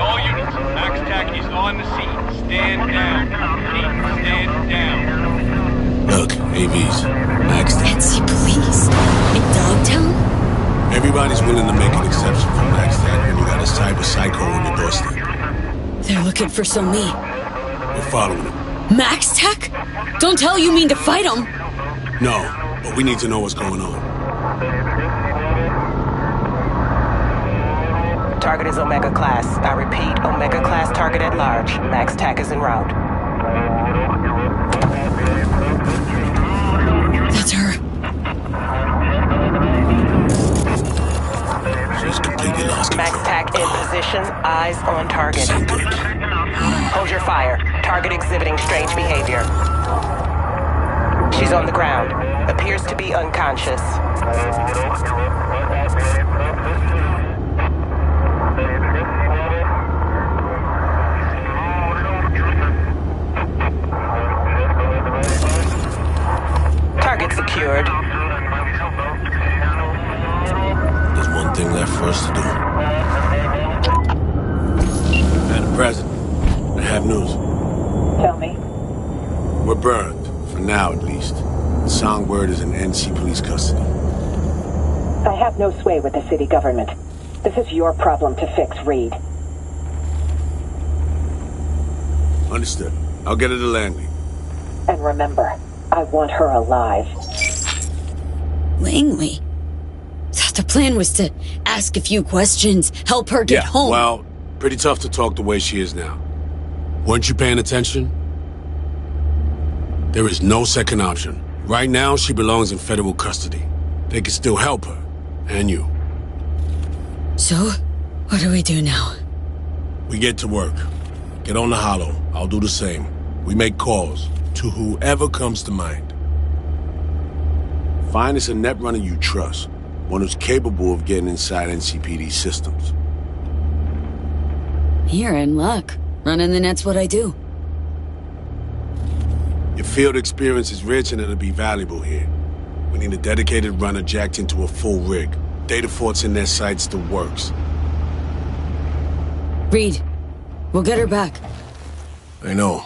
Max TAC is on the scene. Stand down. Stand down. Look, AVs. Max TAC. NC police? In Dogtown? Everybody's willing to make an exception for Max TAC when you got a cyber psycho on your doorstep. They're looking for Somi. We're following him. Max Tech? Don't tell you mean to fight him. No, but we need to know what's going on. Target is Omega class. I repeat, Omega class target at large. Max TAC is en route. on target. Hold your fire. Target exhibiting strange behavior. She's on the ground. Appears to be unconscious. Target secured. There's one thing left for us to do. Madam President, I have news. Tell me. We're burned, for now at least. The Songbird is in NC police custody. I have no sway with the city government. This is your problem to fix, Reed. Understood. I'll get her to Langley. And remember, I want her alive. Langley? Thought the plan was to ask a few questions, help her get home. Well, pretty tough to talk the way she is now. Weren't you paying attention? There is no second option. Right now, she belongs in federal custody. They can still help her, and you. So, what do we do now? We get to work. Get on the Hollow. I'll do the same. We make calls to whoever comes to mind. Find us a netrunner you trust. One who's capable of getting inside NCPD systems. You're in luck. Running the net's what I do. Your field experience is rich and it'll be valuable here. We need a dedicated runner jacked into a full rig. Data forts in their sights, the works. Reed, we'll get her back. I know.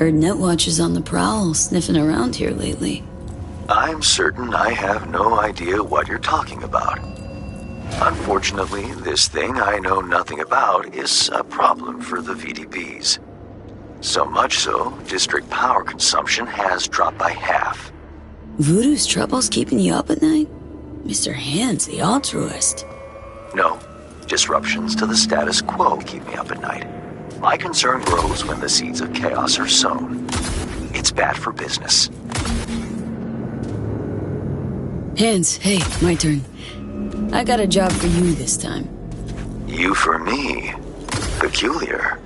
Heard Netwatch is on the prowl, sniffing around here lately. I'm certain I have no idea what you're talking about. Unfortunately, this thing I know nothing about is a problem for the VDPs. So much so, district power consumption has dropped by half. Voodoo's troubles keeping you up at night? Mr. Hands, the altruist. No, disruptions to the status quo keep me up at night. My concern grows when the seeds of chaos are sown. It's bad for business. Hands, hey, my turn. I got a job for you this time. You for me? Peculiar.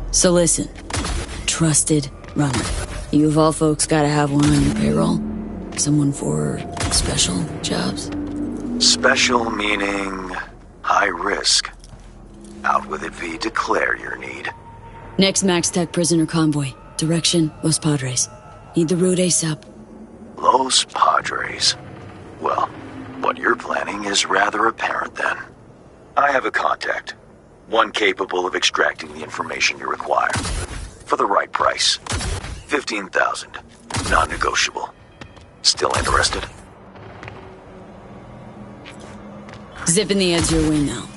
So listen, trusted runner. You of all folks gotta have one on your payroll? Someone for special jobs? Special meaning high risk. Out with it, V. Declare your need. Next Max Tech prisoner convoy. Direction, Los Padres. Need the route ASAP. Los Padres. Well, what you're planning is rather apparent then. I have a contact. One capable of extracting the information you require. For the right price. 15,000. Non-negotiable. Still interested? Zipping the ads your way now.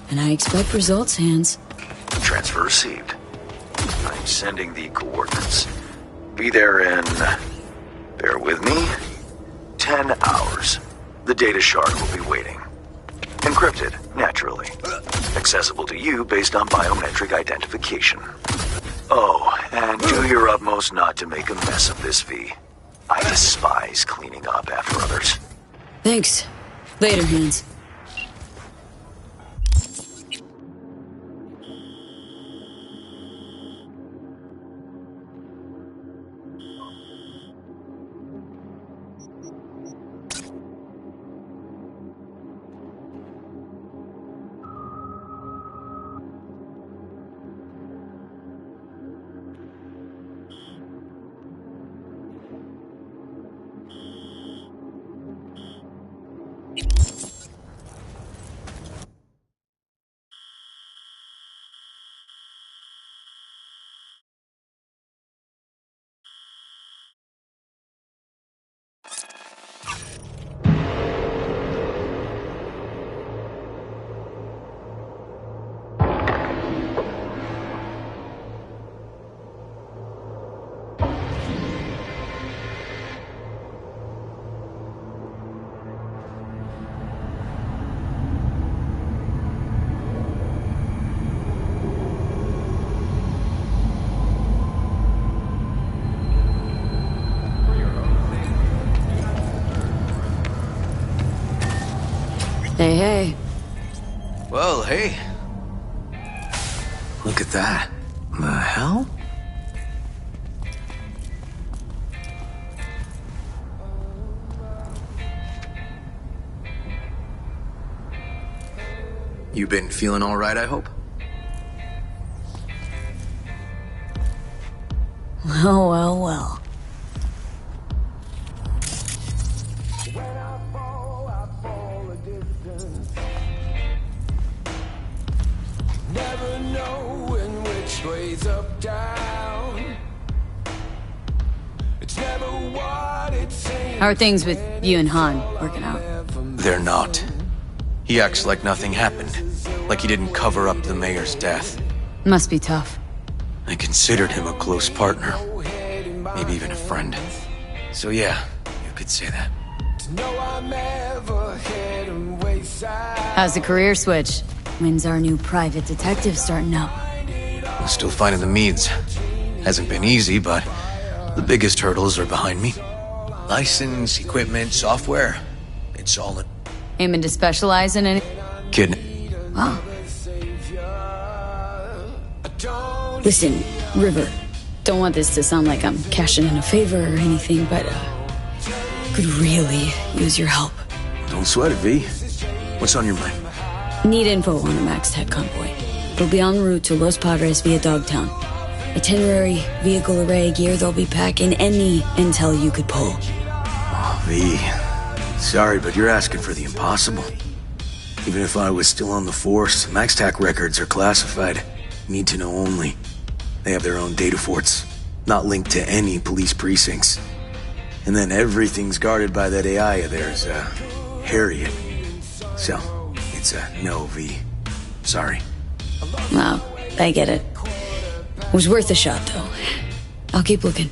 And I expect results, Hands. Transfer received. I'm sending the coordinates. Be there in... bear with me... 10 hours. The data shard will be waiting. Encrypted, naturally. Accessible to you based on biometric identification. Oh, and do your utmost not to make a mess of this, V. I despise cleaning up after others. Thanks. Later, Hands. Hey, hey. Well, hey. Look at that. The hell? You been feeling all right, I hope? Well, well, well. Never knowing which way's up, down. It's never what it seems. How are things with you and Han working out? They're not. He acts like nothing happened. Like he didn't cover up the mayor's death. Must be tough. I considered him a close partner. Maybe even a friend. So yeah, you could say that. How's the career switch? When's our new private detective starting up? I'm still finding the meads. Hasn't been easy, but the biggest hurdles are behind me. License, equipment, software. It's all in. Aiming to specialize in any? Kidding. Wow. Listen, River. Don't want this to sound like I'm cashing in a favor or anything, but could really use your help. Don't sweat it, V. What's on your mind? Need info on a Max Tech convoy. It'll be en route to Los Padres via Dogtown. Itinerary, vehicle array, gear they'll be packing, any intel you could pull. Oh, V. Sorry, but you're asking for the impossible. Even if I was still on the force, MaxTac records are classified. Need to know only. They have their own data forts, not linked to any police precincts. And then everything's guarded by that AI of theirs, Harriet. So, it's a no, V. Sorry. Wow, I get it. It was worth a shot, though. I'll keep looking.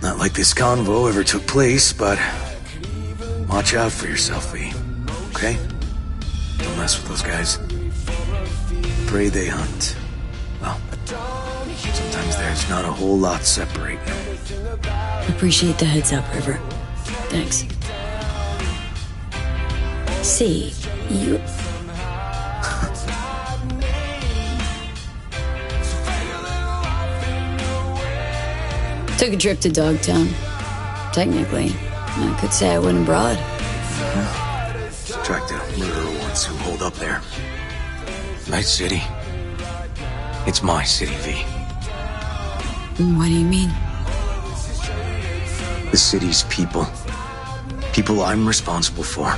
Not like this convo ever took place, but watch out for yourself, V. Okay? Don't mess with those guys. Pray they hunt. Well, sometimes there's not a whole lot separating them. Appreciate the heads up, River. Thanks. See, you... Took a trip to Dogtown. Technically, I could say I went abroad. Tracked a murderer once who holed up there. Nice city. It's my city, V. What do you mean? The city's people. People I'm responsible for.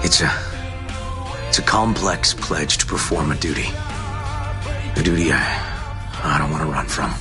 It's a complex pledge to perform a duty. A duty I don't want to run from.